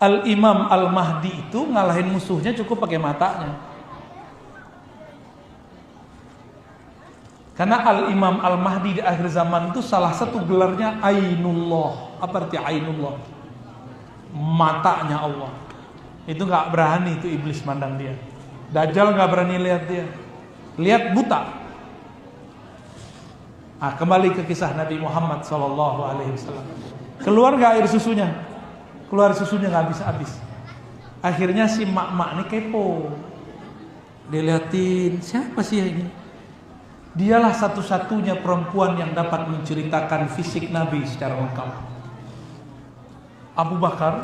Al-Imam Al-Mahdi itu ngalahin musuhnya cukup pakai matanya. Karena Al-Imam Al-Mahdi di akhir zaman itu salah satu gelarnya Ainullah. Apa arti Ainullah? Matanya Allah. Itu gak berani itu iblis mandang dia. Dajjal gak berani lihat dia. Lihat buta. Nah, kembali ke kisah Nabi Muhammad SAW. Keluar gak air susunya? Keluar susunya gak habis-habis. Akhirnya si mak-mak ini kepo. Dilihatin, siapa sih ini? Dialah satu-satunya perempuan yang dapat menceritakan fisik Nabi secara lengkap. Abu Bakar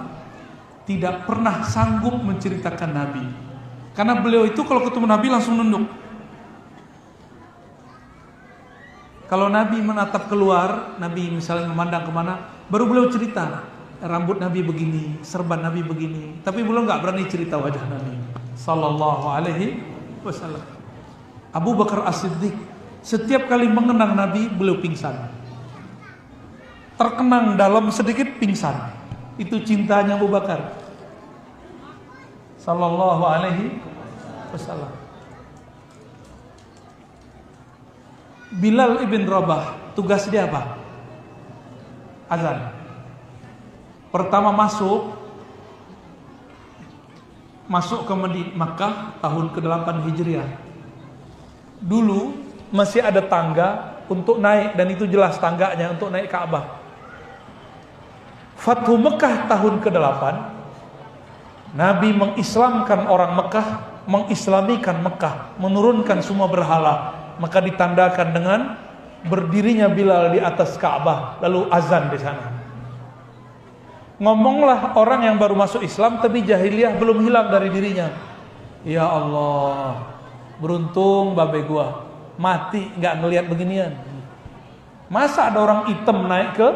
tidak pernah sanggup menceritakan Nabi, karena beliau itu kalau ketemu Nabi langsung nunduk. Kalau Nabi menatap keluar, Nabi misalnya memandang kemana, baru beliau cerita, rambut Nabi begini, serban Nabi begini. Tapi beliau nggak berani cerita wajah Nabi Sallallahu alaihi wasallam. Abu Bakar As-Siddiq setiap kali mengenang Nabi, beliau pingsan. Terkenang dalam sedikit pingsan. Itu cintanya Abu Bakar Sallallahu alaihi wasallam. Bilal ibn Rabah, tugas dia apa? Azan. Pertama masuk ke Makkah tahun ke-8 Hijriah. Dulu masih ada tangga untuk naik, dan itu jelas tangganya untuk naik Ka'bah. Fathu Mekah tahun ke-8, Nabi mengislamkan orang Mekah, mengislamikan Mekah, menurunkan semua berhala. Maka ditandakan dengan berdirinya Bilal di atas Ka'bah, lalu azan di sana. Ngomonglah orang yang baru masuk Islam tapi jahiliyah belum hilang dari dirinya. Ya Allah, beruntung babe gua mati nggak ngelihat beginian. Masa ada orang hitam naik ke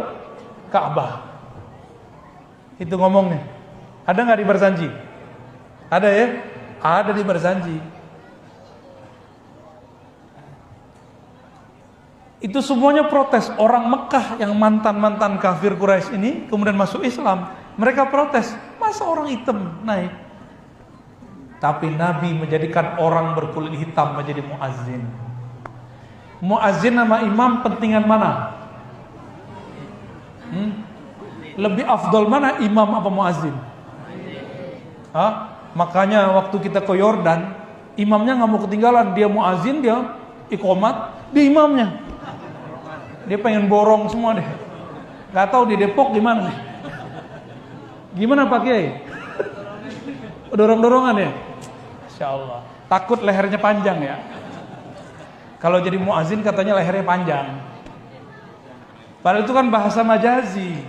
Ka'bah. Itu ngomongnya. Ada nggak di Barzanji? Ada ya? Ada di Barzanji. Itu semuanya protes. Orang Mekah yang mantan-mantan kafir Quraisy ini kemudian masuk Islam. Mereka protes. Masa orang hitam naik? Tapi Nabi menjadikan orang berkulit hitam menjadi muazzin. Muazzin sama imam pentingan mana? Lebih afdol mana, imam apa muazzin? Makanya waktu kita ke Yordan, imamnya nggak mau ketinggalan. Dia muazzin, dia iqomat, dia imamnya. Dia pengen borong semua deh. Gak tahu di Depok gimana nih. Gimana Pak Kiai? Dorong-dorongan ya? Masya Allah. Takut lehernya panjang ya. Kalau jadi muazin katanya lehernya panjang. Padahal itu kan bahasa majazi.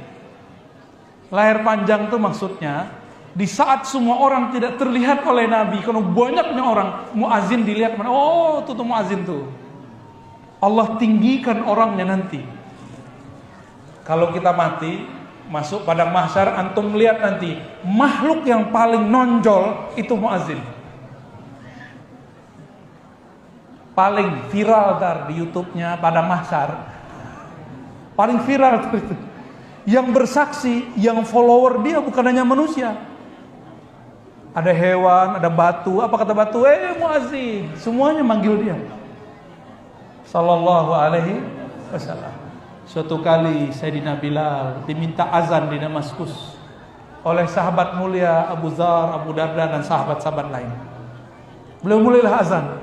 Leher panjang itu maksudnya di saat semua orang tidak terlihat oleh Nabi, karena banyaknya orang, muazin dilihat mana? Oh, tuh muazin tuh. Allah tinggikan orangnya nanti. Kalau kita mati, masuk padang mahsyar, antum lihat nanti makhluk yang paling nonjol itu muazin. Paling viral di YouTube-nya padang mahsyar. Paling viral itu. Yang bersaksi, yang follower dia bukan hanya manusia. Ada hewan, ada batu. Apa kata batu? Muazin. Semuanya manggil dia. Sallallahu alaihi wasallam. Suatu kali Sayyidina Bilal diminta azan di Damaskus oleh sahabat mulia Abu Dzar, Abu Darda dan sahabat-sahabat lain. Beliau mulailah azan.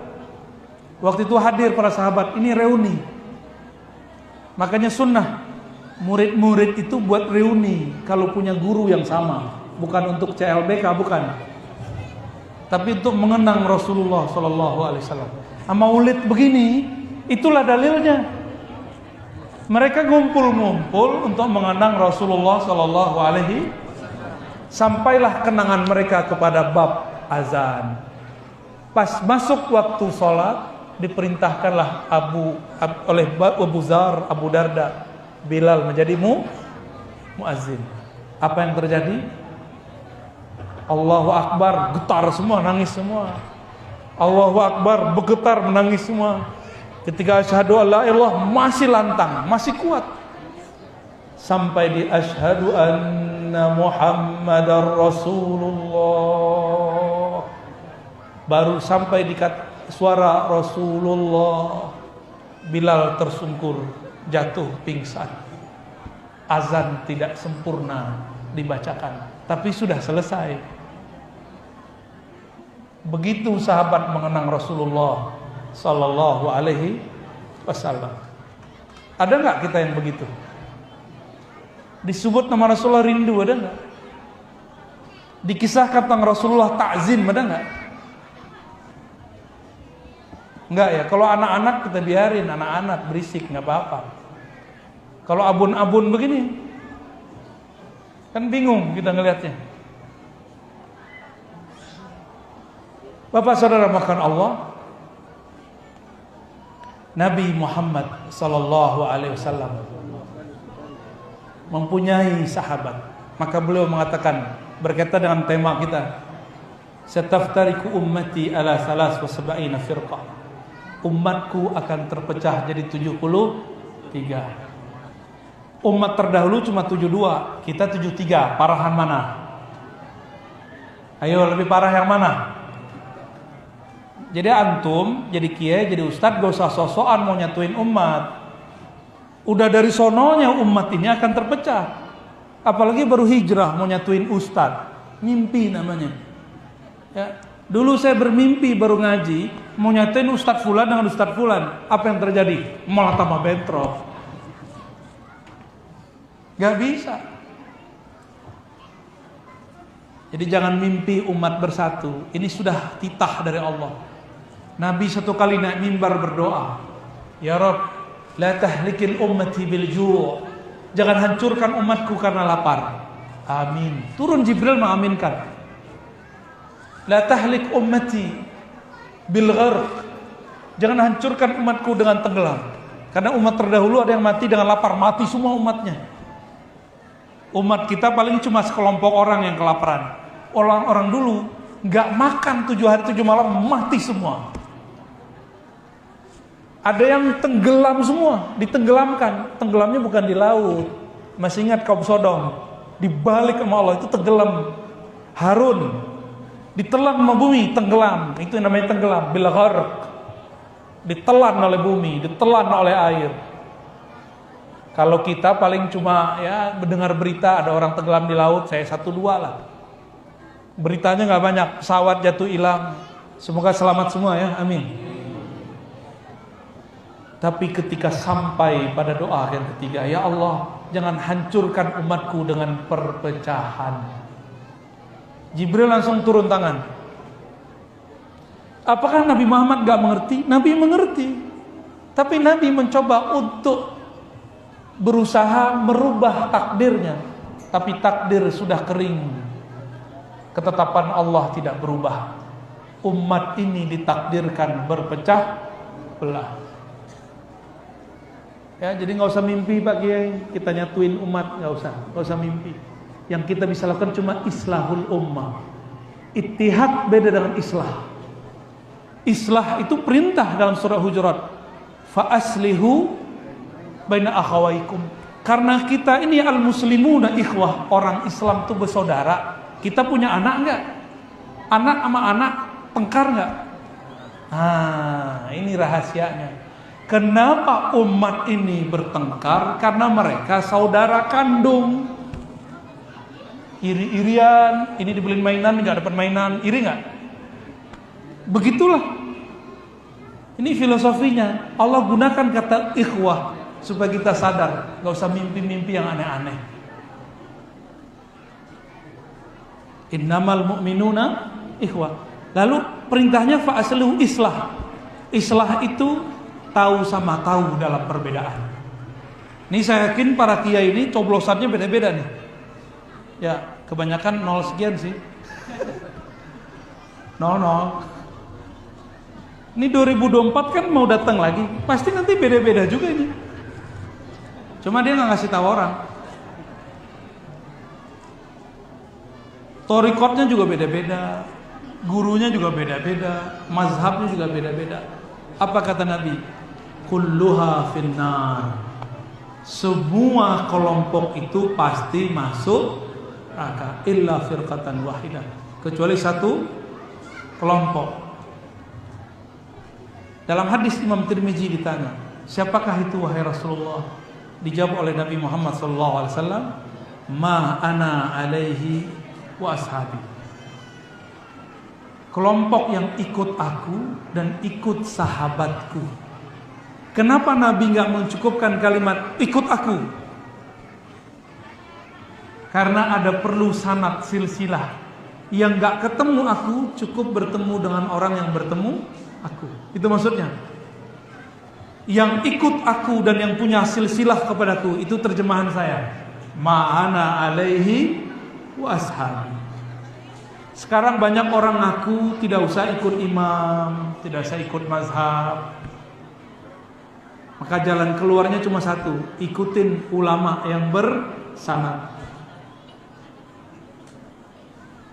Waktu itu hadir para sahabat, ini reuni. Makanya sunnah murid-murid itu buat reuni kalau punya guru yang sama, bukan untuk CLBK, bukan. Tapi untuk mengenang Rasulullah sallallahu alaihi wasallam. Maulid begini, itulah dalilnya. Mereka ngumpul-ngumpul untuk mengenang Rasulullah sallallahu alaihi. Sampailah kenangan mereka kepada bab azan. Pas masuk waktu sholat, diperintahkanlah oleh Abu Dzar, Abu Darda, Bilal menjadi muazzin. Apa yang terjadi? Allahu Akbar, getar semua, nangis semua. Allahu Akbar, bergetar, menangis semua. Ketika asyhadu alla ilallah masih lantang, masih kuat. Sampai di asyhadu anna Muhammadar Rasulullah. Baru sampai di suara Rasulullah, Bilal tersungkur, jatuh pingsan. Azan tidak sempurna dibacakan, tapi sudah selesai. Begitu sahabat mengenang Rasulullah sallallahu alaihi wasallam. Ada nggak kita yang begitu? Disebut nama Rasulullah rindu, ada nggak? Dikisahkan tentang Rasulullah ta'zim, ada nggak? Enggak ya, kalau anak-anak kita biarin, anak-anak berisik, nggak apa-apa. Kalau abun-abun begini, kan bingung kita ngelihatnya. Bapak saudara makan Allah, Nabi Muhammad sallallahu alaihi wasallam mempunyai sahabat. Maka beliau mengatakan berkaitan dengan tema kita, "Sataftariku ummati ala 73 firqah." Umatku akan terpecah jadi 73. Umat terdahulu cuma 72, kita 73. Parahan mana? Ayo, lebih parah yang mana? Jadi antum, jadi kiai, jadi ustadz, gak usah sosokan mau nyatuin umat. Udah dari sononya umat ini akan terpecah. Apalagi baru hijrah mau nyatuin ustadz, mimpi namanya. Ya, dulu saya bermimpi baru ngaji mau nyatuin ustadz fulan dengan ustadz fulan. Apa yang terjadi? Malah tambah bentrok. Gak bisa. Jadi jangan mimpi umat bersatu. Ini sudah titah dari Allah. Nabi satu kali naik mimbar berdoa, "Ya Rabb, la tahlikil ummati bil ju'." Jangan hancurkan umatku karena lapar. Amin. Turun Jibril mengaminkan. La tahlik ummati bil gharq. Jangan hancurkan umatku dengan tenggelam. Karena umat terdahulu ada yang mati dengan lapar, mati semua umatnya. Umat kita paling cuma sekelompok orang yang kelaparan. Orang-orang dulu nggak makan 7 hari 7 malam, mati semua. Ada yang tenggelam semua, ditenggelamkan. Tenggelamnya bukan di laut. Masih ingat kaum Sodom? Dibalik sama Allah itu tenggelam. Harun ditelan sama bumi, tenggelam. Itu yang namanya tenggelam, bil gharq. Ditelan oleh bumi, ditelan oleh air. Kalau kita paling cuma ya mendengar berita ada orang tenggelam di laut, saya 1-2 lah. Beritanya nggak banyak, pesawat jatuh hilang. Semoga selamat semua ya, amin. Tapi ketika sampai pada doa yang ketiga, ya Allah, jangan hancurkan umatku dengan perpecahan. Jibril langsung turun tangan. Apakah Nabi Muhammad gak mengerti? Nabi mengerti. Tapi Nabi mencoba untuk berusaha merubah takdirnya. Tapi takdir sudah kering. Ketetapan Allah tidak berubah. Umat ini ditakdirkan berpecah belah. Ya, jadi nggak usah mimpi Pak Kiai, kita nyatuin umat, nggak usah mimpi. Yang kita bisa lakukan cuma islahul ummah. Ittihad beda dengan islah. Islah itu perintah dalam surah Hujurat. Fa aslihu baina akhawaikum. Karena kita ini al-muslimuna ikhwah, orang Islam itu bersaudara. Kita punya anak enggak? Anak sama anak tengkar enggak? Ini rahasianya. Kenapa umat ini bertengkar? Karena mereka saudara kandung. Iri-irian, ini dibeliin mainan, nggak dapat mainan, iri nggak? Begitulah. Ini filosofinya. Allah gunakan kata ikhwah supaya kita sadar, nggak usah mimpi-mimpi yang aneh-aneh. Innamal mu'minuna ikhwah. Lalu perintahnya fa'asluhu islah. Islah itu tahu sama tahu dalam perbedaan. Ini saya yakin para kiai ini coblosannya beda-beda nih. Ya, kebanyakan 0 sekian sih. 00. Ini 2024 kan mau datang lagi. Pasti nanti beda-beda juga ini. Cuma dia nggak ngasih tahu orang. Torikotnya juga beda-beda. Gurunya juga beda-beda. Mazhabnya juga beda-beda. Apa kata Nabi? Kulluha finnar. Semua kelompok itu pasti masuk neraka illa firqatan wahidah, kecuali satu kelompok. Dalam hadis Imam Tirmizi ditanya, siapakah itu wahai Rasulullah? Dijawab oleh Nabi Muhammad SAW, ma ana alaihi wa ashabi. Kelompok yang ikut aku dan ikut sahabatku. Kenapa Nabi nggak mencukupkan kalimat ikut aku? Karena ada perlu sanad silsilah. Yang nggak ketemu aku cukup bertemu dengan orang yang bertemu aku. Itu maksudnya. Yang ikut aku dan yang punya silsilah kepadaku, itu terjemahan saya. Ma'ana alaihi wa ashabi. Sekarang banyak orang ngaku tidak usah ikut imam, tidak usah ikut mazhab. Maka jalan keluarnya cuma satu, ikutin ulama yang bersanad.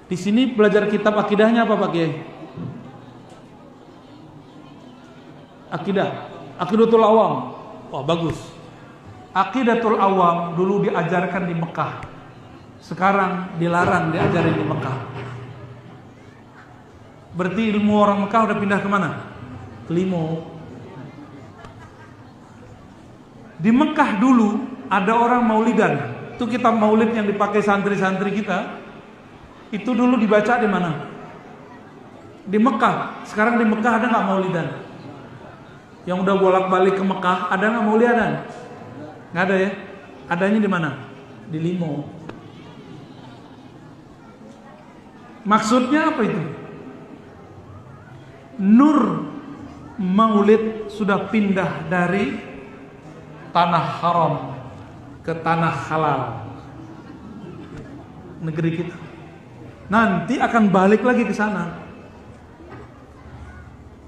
Di sini belajar kitab akidahnya apa Pak Kiai? Aqidatul Awam. Oh bagus. Aqidatul Awam dulu diajarkan di Mekah. Sekarang dilarang diajarin di Mekah. Berarti ilmu orang Mekah udah pindah kemana? Ke Limo. Di Mekah dulu ada orang maulidan. Itu kitab maulid yang dipakai santri-santri kita. Itu dulu dibaca di mana? Di Mekah. Sekarang di Mekah ada nggak maulidan? Yang udah bolak-balik ke Mekah ada nggak maulidan? Nggak ada ya? Adanya di mana? Di Limo. Maksudnya apa itu? Nur maulid sudah pindah dari tanah haram ke tanah halal negeri kita. Nanti akan balik lagi ke sana.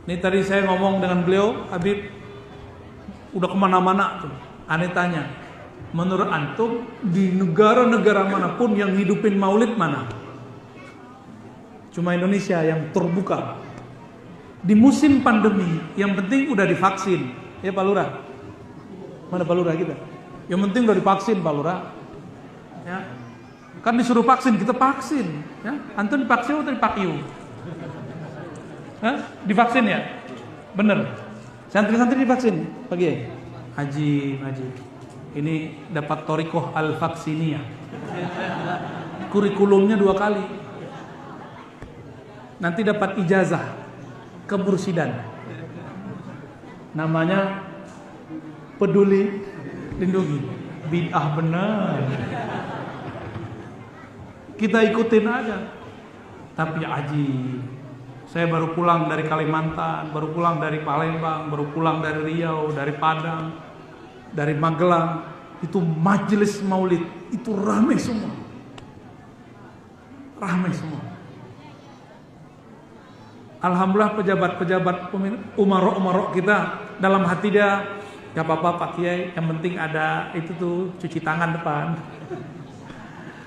Ini tadi saya ngomong dengan beliau, Habib udah kemana-mana tuh. Aneh tanya, Menurut antum di negara-negara manapun yang hidupin maulid mana? Cuma Indonesia yang terbuka. Di musim pandemi yang penting udah divaksin. Ya Pak Lurah. Mana Pak Lurah kita? Yang penting udah divaksin Pak Lurah. Ya. Kan disuruh vaksin, kita vaksin. Ya. Antum divaksin atau dipakiu? Hah? Divaksin ya? Bener. Santri-santri divaksin pagi. Haji. Ini dapat Thoriqoh Al-Vaksiniyah. Kurikulumnya 2 kali. Nanti dapat ijazah kemursidan. Namanya Peduli Lindungi. Bid'ah benar. Kita ikutin aja. Tapi haji. Saya baru pulang dari Kalimantan, baru pulang dari Palembang, baru pulang dari Riau, dari Padang, dari Magelang. Itu majelis maulid, itu ramai semua. Ramai semua. Alhamdulillah pejabat-pejabat umarok kita dalam hati dia, gak apa-apa Pak Kiai, yang penting ada itu tuh cuci tangan depan.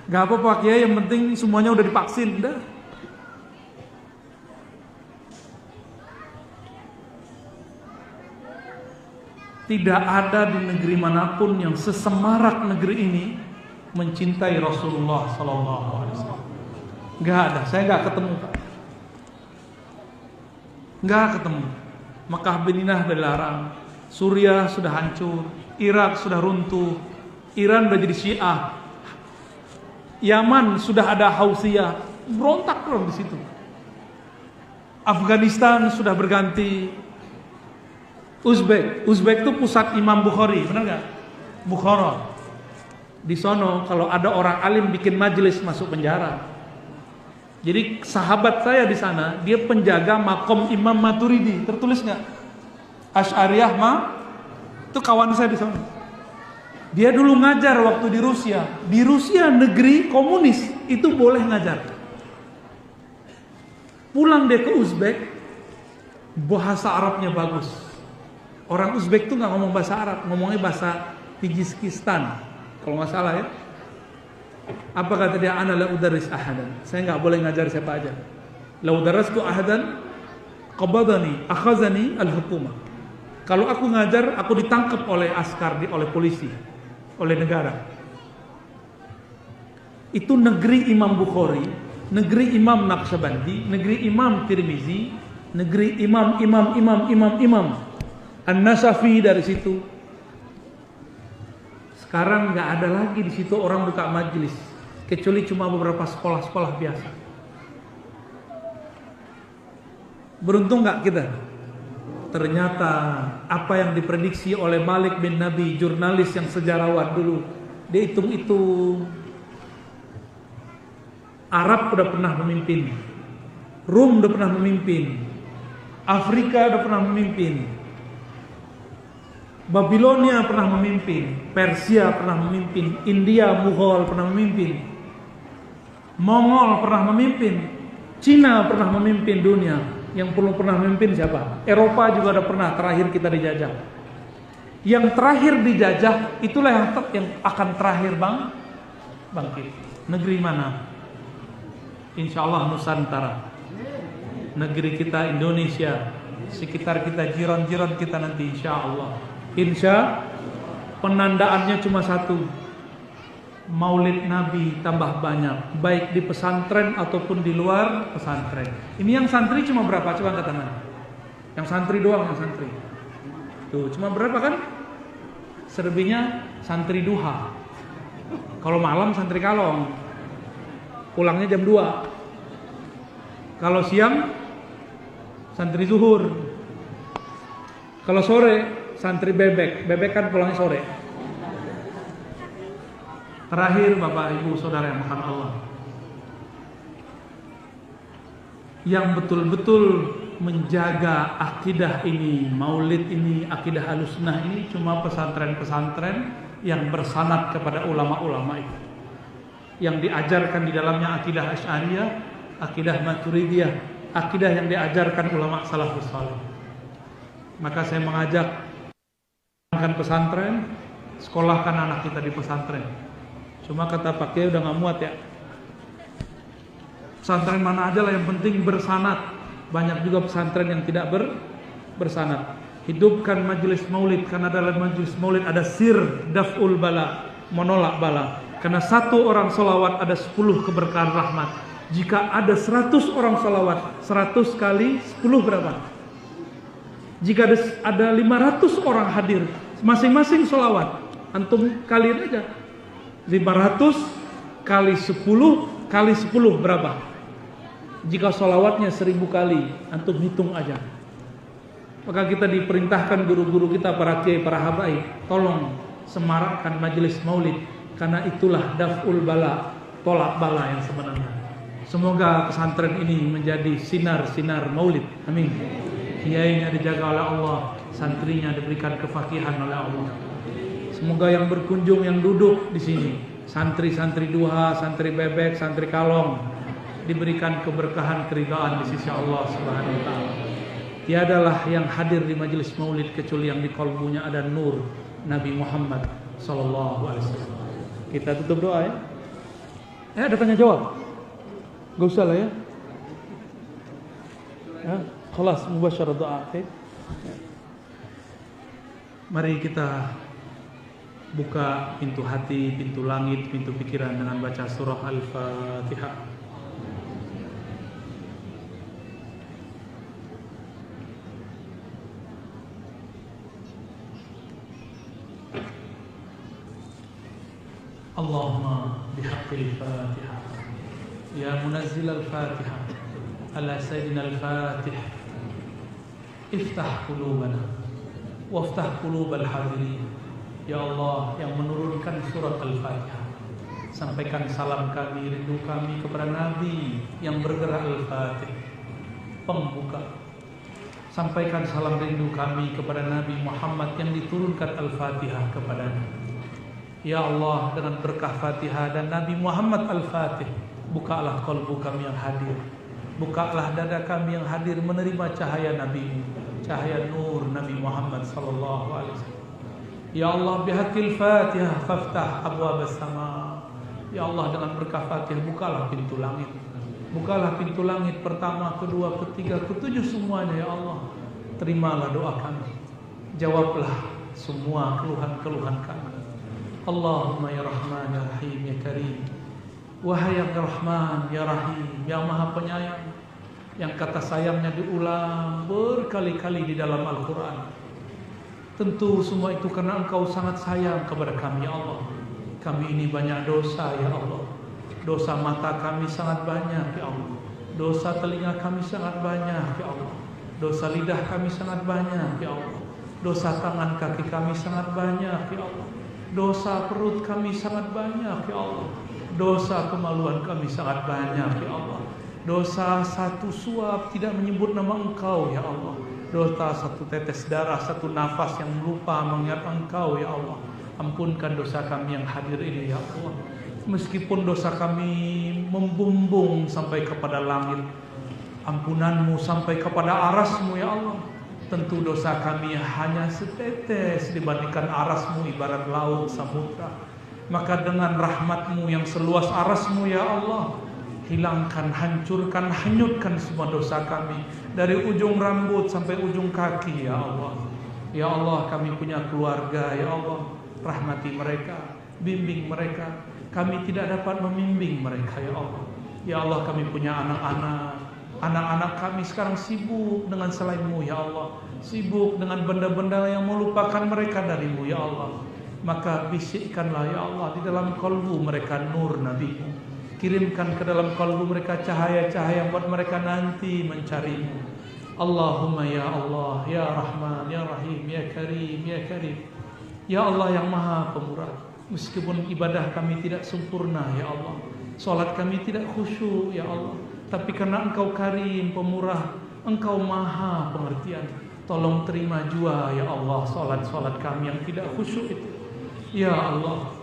Gak apa-apa Pak Kiai, yang penting semuanya udah divaksin, udah. Tidak ada di negeri manapun yang sesemarak negeri ini mencintai Rasulullah SAW. Gak ada, saya gak ketemu Pak. Gak ketemu. Makkah Madinah sudah dilarang, Suriah sudah hancur, Irak sudah runtuh, Iran sudah jadi Syiah, Yaman sudah ada Hausiyah, berontak loh di situ. Afghanistan sudah berganti. Uzbek itu pusat Imam Bukhari, benar nggak? Bukhara. Di sono kalau ada orang alim bikin majelis masuk penjara. Jadi sahabat saya di sana, dia penjaga makom Imam Maturidi, tertulis nggak? Asy'ariyah itu kawan saya di sana. Dia dulu ngajar waktu di Rusia. Di Rusia negeri komunis itu boleh ngajar. Pulang dia ke Uzbek, bahasa Arabnya bagus. Orang Uzbek tuh nggak ngomong bahasa Arab, ngomongnya bahasa Tajikistan, kalau nggak salah ya. Apa kata dia? Ana la udarris ahadan. Saya nggak boleh ngajar siapa aja. La udarristu ahadan qabadani akhazani al-hukumah. Kalau aku ngajar, aku ditangkap oleh askar, oleh polisi, oleh negara. Itu negeri Imam Bukhari, negeri Imam Naqsyabandi, negeri Imam Tirmizi, negeri imam. An-Nasafi dari situ. Sekarang nggak ada lagi di situ orang buka majelis, kecuali cuma beberapa sekolah-sekolah biasa. Beruntung nggak kita? Ternyata apa yang diprediksi oleh Malik bin Nabi, jurnalis yang sejarawan dulu, dia hitung-hitung. Arab udah pernah memimpin, Rum udah pernah memimpin, Afrika udah pernah memimpin, Babilonia pernah memimpin, Persia pernah memimpin, India, Mughal pernah memimpin, Mongol pernah memimpin, Cina pernah memimpin dunia. Yang belum pernah memimpin siapa? Eropa juga ada pernah, terakhir kita dijajah. Yang terakhir dijajah itulah yang akan terakhir bangkit. Negeri mana? Insya Allah Nusantara. Negeri kita Indonesia, sekitar kita, jiran-jiran kita nanti insya Allah. Insya penandaannya cuma satu, Maulid Nabi tambah banyak, baik di pesantren ataupun di luar pesantren. Ini yang santri cuma berapa? Coba angkat tangan. Yang santri doang, yang santri. Tuh, cuma berapa kan? Selebihnya santri duha. Kalau malam santri kalong. Pulangnya jam 2. Kalau siang santri zuhur. Kalau sore santri bebek kan pulangnya sore. Terakhir Bapak Ibu Saudara yang makan Allah, yang betul-betul menjaga akidah ini, maulid ini, akidah Ahlussunnah ini cuma pesantren-pesantren yang bersanad kepada ulama-ulama itu, yang diajarkan di dalamnya akidah Asy'ariyah, akidah Maturidiyah, akidah yang diajarkan ulama salafus saleh. Maka saya mengajak pesantren sekolahkan anak kita di pesantren. Cuma kata Pak Kiai udah nggak muat ya. Pesantren mana aja lah, yang penting bersanad. Banyak juga pesantren yang tidak bersanad. Hidupkan majelis maulid, karena dalam majelis maulid ada sir daf'ul bala, menolak bala. Karena satu orang solawat ada 10 keberkahan rahmat. Jika ada 100 orang solawat, 100 kali 10 berapa? Jika ada 500 orang hadir, masing-masing solawat, antum kalian aja. 500 kali 10 kali 10 berapa? Jika solawatnya 1000 kali, antum hitung aja. Maka kita diperintahkan guru-guru kita, para kiai, para habaib, tolong semarakkan majelis maulid, karena itulah daf'ul bala, tolak bala yang sebenarnya. Semoga pesantren ini menjadi sinar-sinar maulid. Amin. Kiainya dijaga oleh Allah, santrinya diberikan kefakihan oleh Allah. Semoga yang berkunjung, yang duduk di sini, santri-santri duha, santri bebek, santri kalong, diberikan keberkahan, keridhaan di sisi Allah Subhanahu wa taala. Tiadalah yang hadir di majelis maulid kecuali yang di kalbunya ada nur Nabi Muhammad sallallahu alaihi wasallam. Kita tutup doa ya. Ada tanya jawab? Gak usah lah ya. Khalas mubasyarah doa. Okay? Mari kita buka pintu hati, pintu langit, pintu pikiran dengan baca surah Al-Fatihah. Allahumma bihaqqil Fatihah ya munazzil al-Fatihah ala sayyidina al-Fatih iftah qulubana waftah qulubal hadirin. Ya Allah yang menurunkan surat Al-Fatihah, sampaikan salam kami, rindu kami kepada Nabi yang bergerak Al-Fatih, pembuka. Sampaikan salam rindu kami kepada Nabi Muhammad yang diturunkan Al-Fatihah kepadanya. Ya Allah, dengan berkah Fatihah dan Nabi Muhammad Al-Fatih, bukalah qalbu kami yang hadir, bukalah dada kami yang hadir menerima cahaya Nabi, cahaya nur Nabi Muhammad sallallahu alaihi wasallam. Ya Allah, bihaqqil Fatihah faftah abwaabas sama. Ya Allah, dengan berkah Fatihah bukalah pintu langit. Bukalah pintu langit pertama, kedua, ketiga, ketujuh semuanya ya Allah. Terimalah doa kami. Jawablah semua keluhan-keluhan kami. Allahumma ya Rahman ya Rahim ya Karim. Wahai yang Rahman ya Rahim, yang Maha Penyayang, yang kata sayangnya diulang berkali-kali di dalam Al-Quran. Tentu semua itu karena Engkau sangat sayang kepada kami ya Allah. Kami ini banyak dosa ya Allah. Dosa mata kami sangat banyak ya Allah. Dosa telinga kami sangat banyak ya Allah. Dosa lidah kami sangat banyak ya Allah. Dosa tangan kaki kami sangat banyak ya Allah. Dosa perut kami sangat banyak ya Allah. Dosa kemaluan kami sangat banyak ya Allah. Dosa satu suap tidak menyebut nama Engkau ya Allah. Dosa satu tetes darah, satu nafas yang lupa mengingat Engkau ya Allah. Ampunkan dosa kami yang hadir ini ya Allah. Meskipun dosa kami membumbung sampai kepada langit, ampunanmu sampai kepada arasmu ya Allah. Tentu dosa kami hanya setetes dibandingkan arasmu ibarat laut samudra. Maka dengan rahmatmu yang seluas arasmu ya Allah, hilangkan, hancurkan, hanyutkan semua dosa kami dari ujung rambut sampai ujung kaki ya Allah. Ya Allah, kami punya keluarga ya Allah, rahmati mereka, bimbing mereka. Kami tidak dapat membimbing mereka ya Allah. Ya Allah, kami punya anak-anak. Anak-anak kami sekarang sibuk dengan selainmu ya Allah, sibuk dengan benda-benda yang melupakan mereka darimu ya Allah. Maka bisikkanlah ya Allah di dalam kalbu mereka nur Nabi-Mu. Kirimkan ke dalam kalbu mereka cahaya-cahaya yang buat mereka nanti mencarimu. Allahumma ya Allah, ya Rahman, ya Rahim, ya Karim, ya Karim. Ya Allah yang Maha Pemurah, meskipun ibadah kami tidak sempurna ya Allah, salat kami tidak khusyuk ya Allah, tapi karena Engkau Karim, Pemurah, Engkau Maha Pengertian, tolong terima jua ya Allah salat-salat kami yang tidak khusyuk itu. Ya Allah,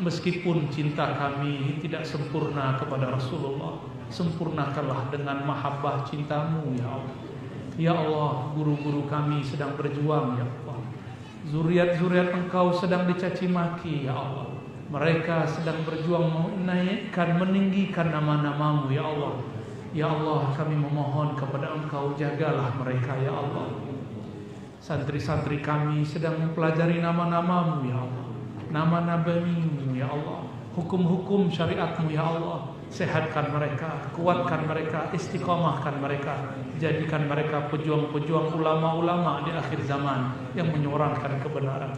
meskipun cinta kami tidak sempurna kepada Rasulullah, sempurnakanlah dengan mahabbah cintamu ya Allah. Ya Allah, guru-guru kami sedang berjuang ya Allah. Zuriat-zuriat Engkau sedang dicaci maki, ya Allah. Mereka sedang berjuang menaikkan, meninggikan nama-Namamu, ya Allah. Ya Allah, kami memohon kepada Engkau, jagalah mereka, ya Allah. Santri-santri kami sedang mempelajari nama-Namamu, ya Allah. Nama-Nabi-Mu, ya Allah. Hukum-hukum syariat-Mu, ya Allah. Sehatkan mereka, kuatkan mereka, istiqomahkan mereka. Jadikan mereka pejuang-pejuang ulama-ulama di akhir zaman yang menyuarakan kebenaran.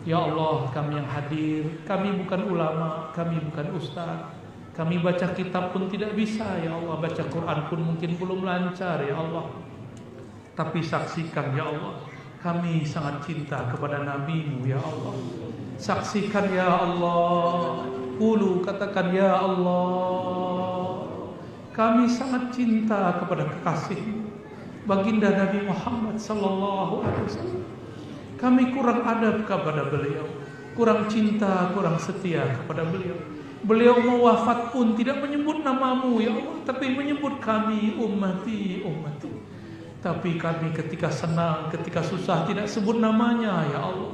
Ya Allah, kami yang hadir, kami bukan ulama, kami bukan ustaz. Kami baca kitab pun tidak bisa, ya Allah. Baca Quran pun mungkin belum lancar, ya Allah. Tapi saksikan, ya Allah, kami sangat cinta kepada Nabi-Mu, ya Allah. Saksikan, ya Allah. Qulu, katakan, ya Allah, kami sangat cinta kepada kekasih-Mu, baginda Nabi Muhammad sallallahu alaihi wasallam. Kami kurang adab kepada beliau, kurang cinta, kurang setia kepada beliau. Beliau mau wafat pun tidak menyebut nama-Mu, ya Allah, tapi menyebut kami, ummati, ummati. Tapi kami ketika senang, ketika susah tidak sebut namanya, ya Allah.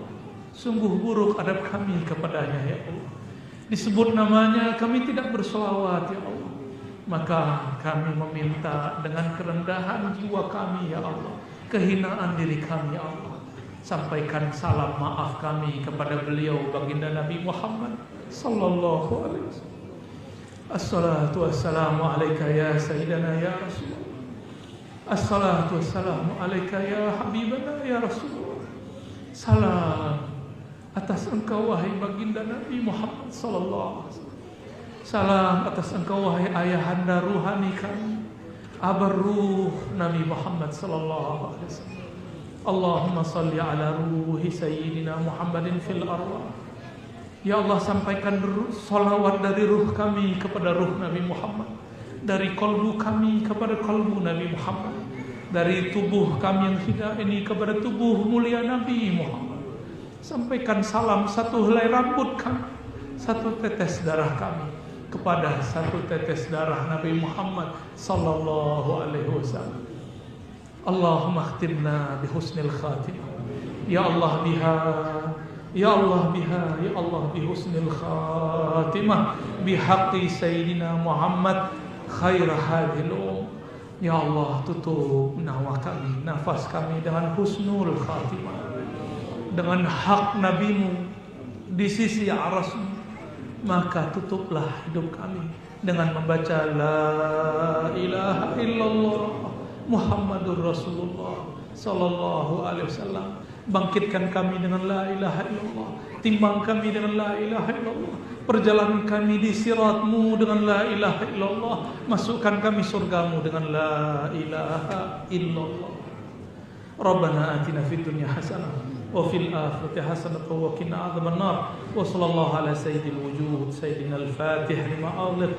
Sungguh buruk adab kami kepadanya, ya Allah. Disebut namanya kami tidak bersolawat, ya Allah. Maka kami meminta dengan kerendahan jiwa kami, ya Allah, kehinaan diri kami, ya Allah, sampaikan salam maaf kami kepada beliau, baginda Nabi Muhammad sallallahu alaihi wasallam. Assalatu wassalamu alaika ya sayyidana ya Rasulullah. Assalatu wassalamu alaika ya habibana ya Rasulullah. Salam atas Engkau wahai baginda Nabi Muhammad sallallahu alaihi wasallam. Salam atas Engkau wahai ayahanda ruhani kami, abar ruh Nabi Muhammad sallallahu alaihi wasallam. Allahumma salli ala ruhi sayyidina Muhammadin fil arwah. Ya Allah, sampaikan salawat dari ruh kami kepada ruh Nabi Muhammad, dari kalbu kami kepada kalbu Nabi Muhammad, dari tubuh kami yang hina ini kepada tubuh mulia Nabi Muhammad. Sampaikan salam satu helai rambut kami, satu tetes darah kami kepada satu tetes darah Nabi Muhammad sallallahu alaihi wasallam. Allahumma khtimna bihusnil khatimah. Ya Allah biha, ya Allah biha, ya Allah bihusnil khatimah, bihaqqi sayyidina Muhammad khair hadhil umam. Ya Allah, tutup nyawa kami, nafas kami dengan husnul khatimah, dengan hak Nabi-Mu di sisi arasmu. Maka tutuplah hidup kami dengan membaca la ilaha illallah Muhammadur Rasulullah sallallahu alaihi wasallam. Bangkitkan kami dengan la ilaha illallah, timbang kami dengan la ilaha illallah, perjalanan kami di sirat-Mu dengan la ilaha illallah, masukkan kami surga-Mu dengan la ilaha illallah. Rabbana atina fid dunya hasanah wa fil akhirati hasanah wa qina adzabannar. Wa sallallahu ala sayyidil wujud sayyidina al-fatih lima aghlaq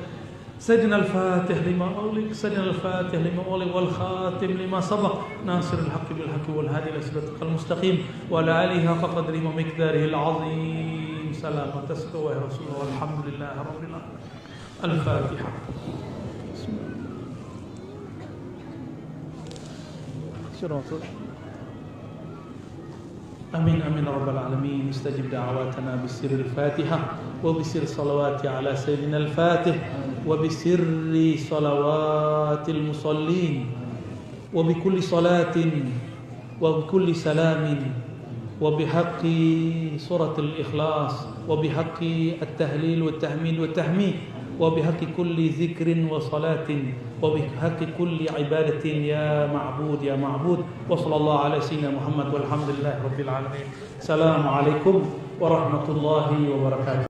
سيدنا الفاتح لما أغلق سيدنا الفاتح لما أغلق والخاتم لما سبق ناصر الحق بالحق والهادي إلى صراطك المستقيم وعلى آله حق قدره ومقداره العظيم. سلام تسكوا يا رسول الله والحمد لله رب العالمين. الفاتحة. آمين آمين رب العالمين. استجب دعواتنا بسر الفاتحة وبسر صلوات على سيدنا الفاتح وبسر صلوات المصلين وبكل صلاة وبكل سلام وبحق سورة الإخلاص وبحق التهليل والتحميد والتحميد وبحق كل ذكر وصلاة وبحق كل عبادة يا معبود يا معبود. وصلى الله على سيدنا محمد والحمد لله رب العالمين. السلام عليكم ورحمة الله وبركاته.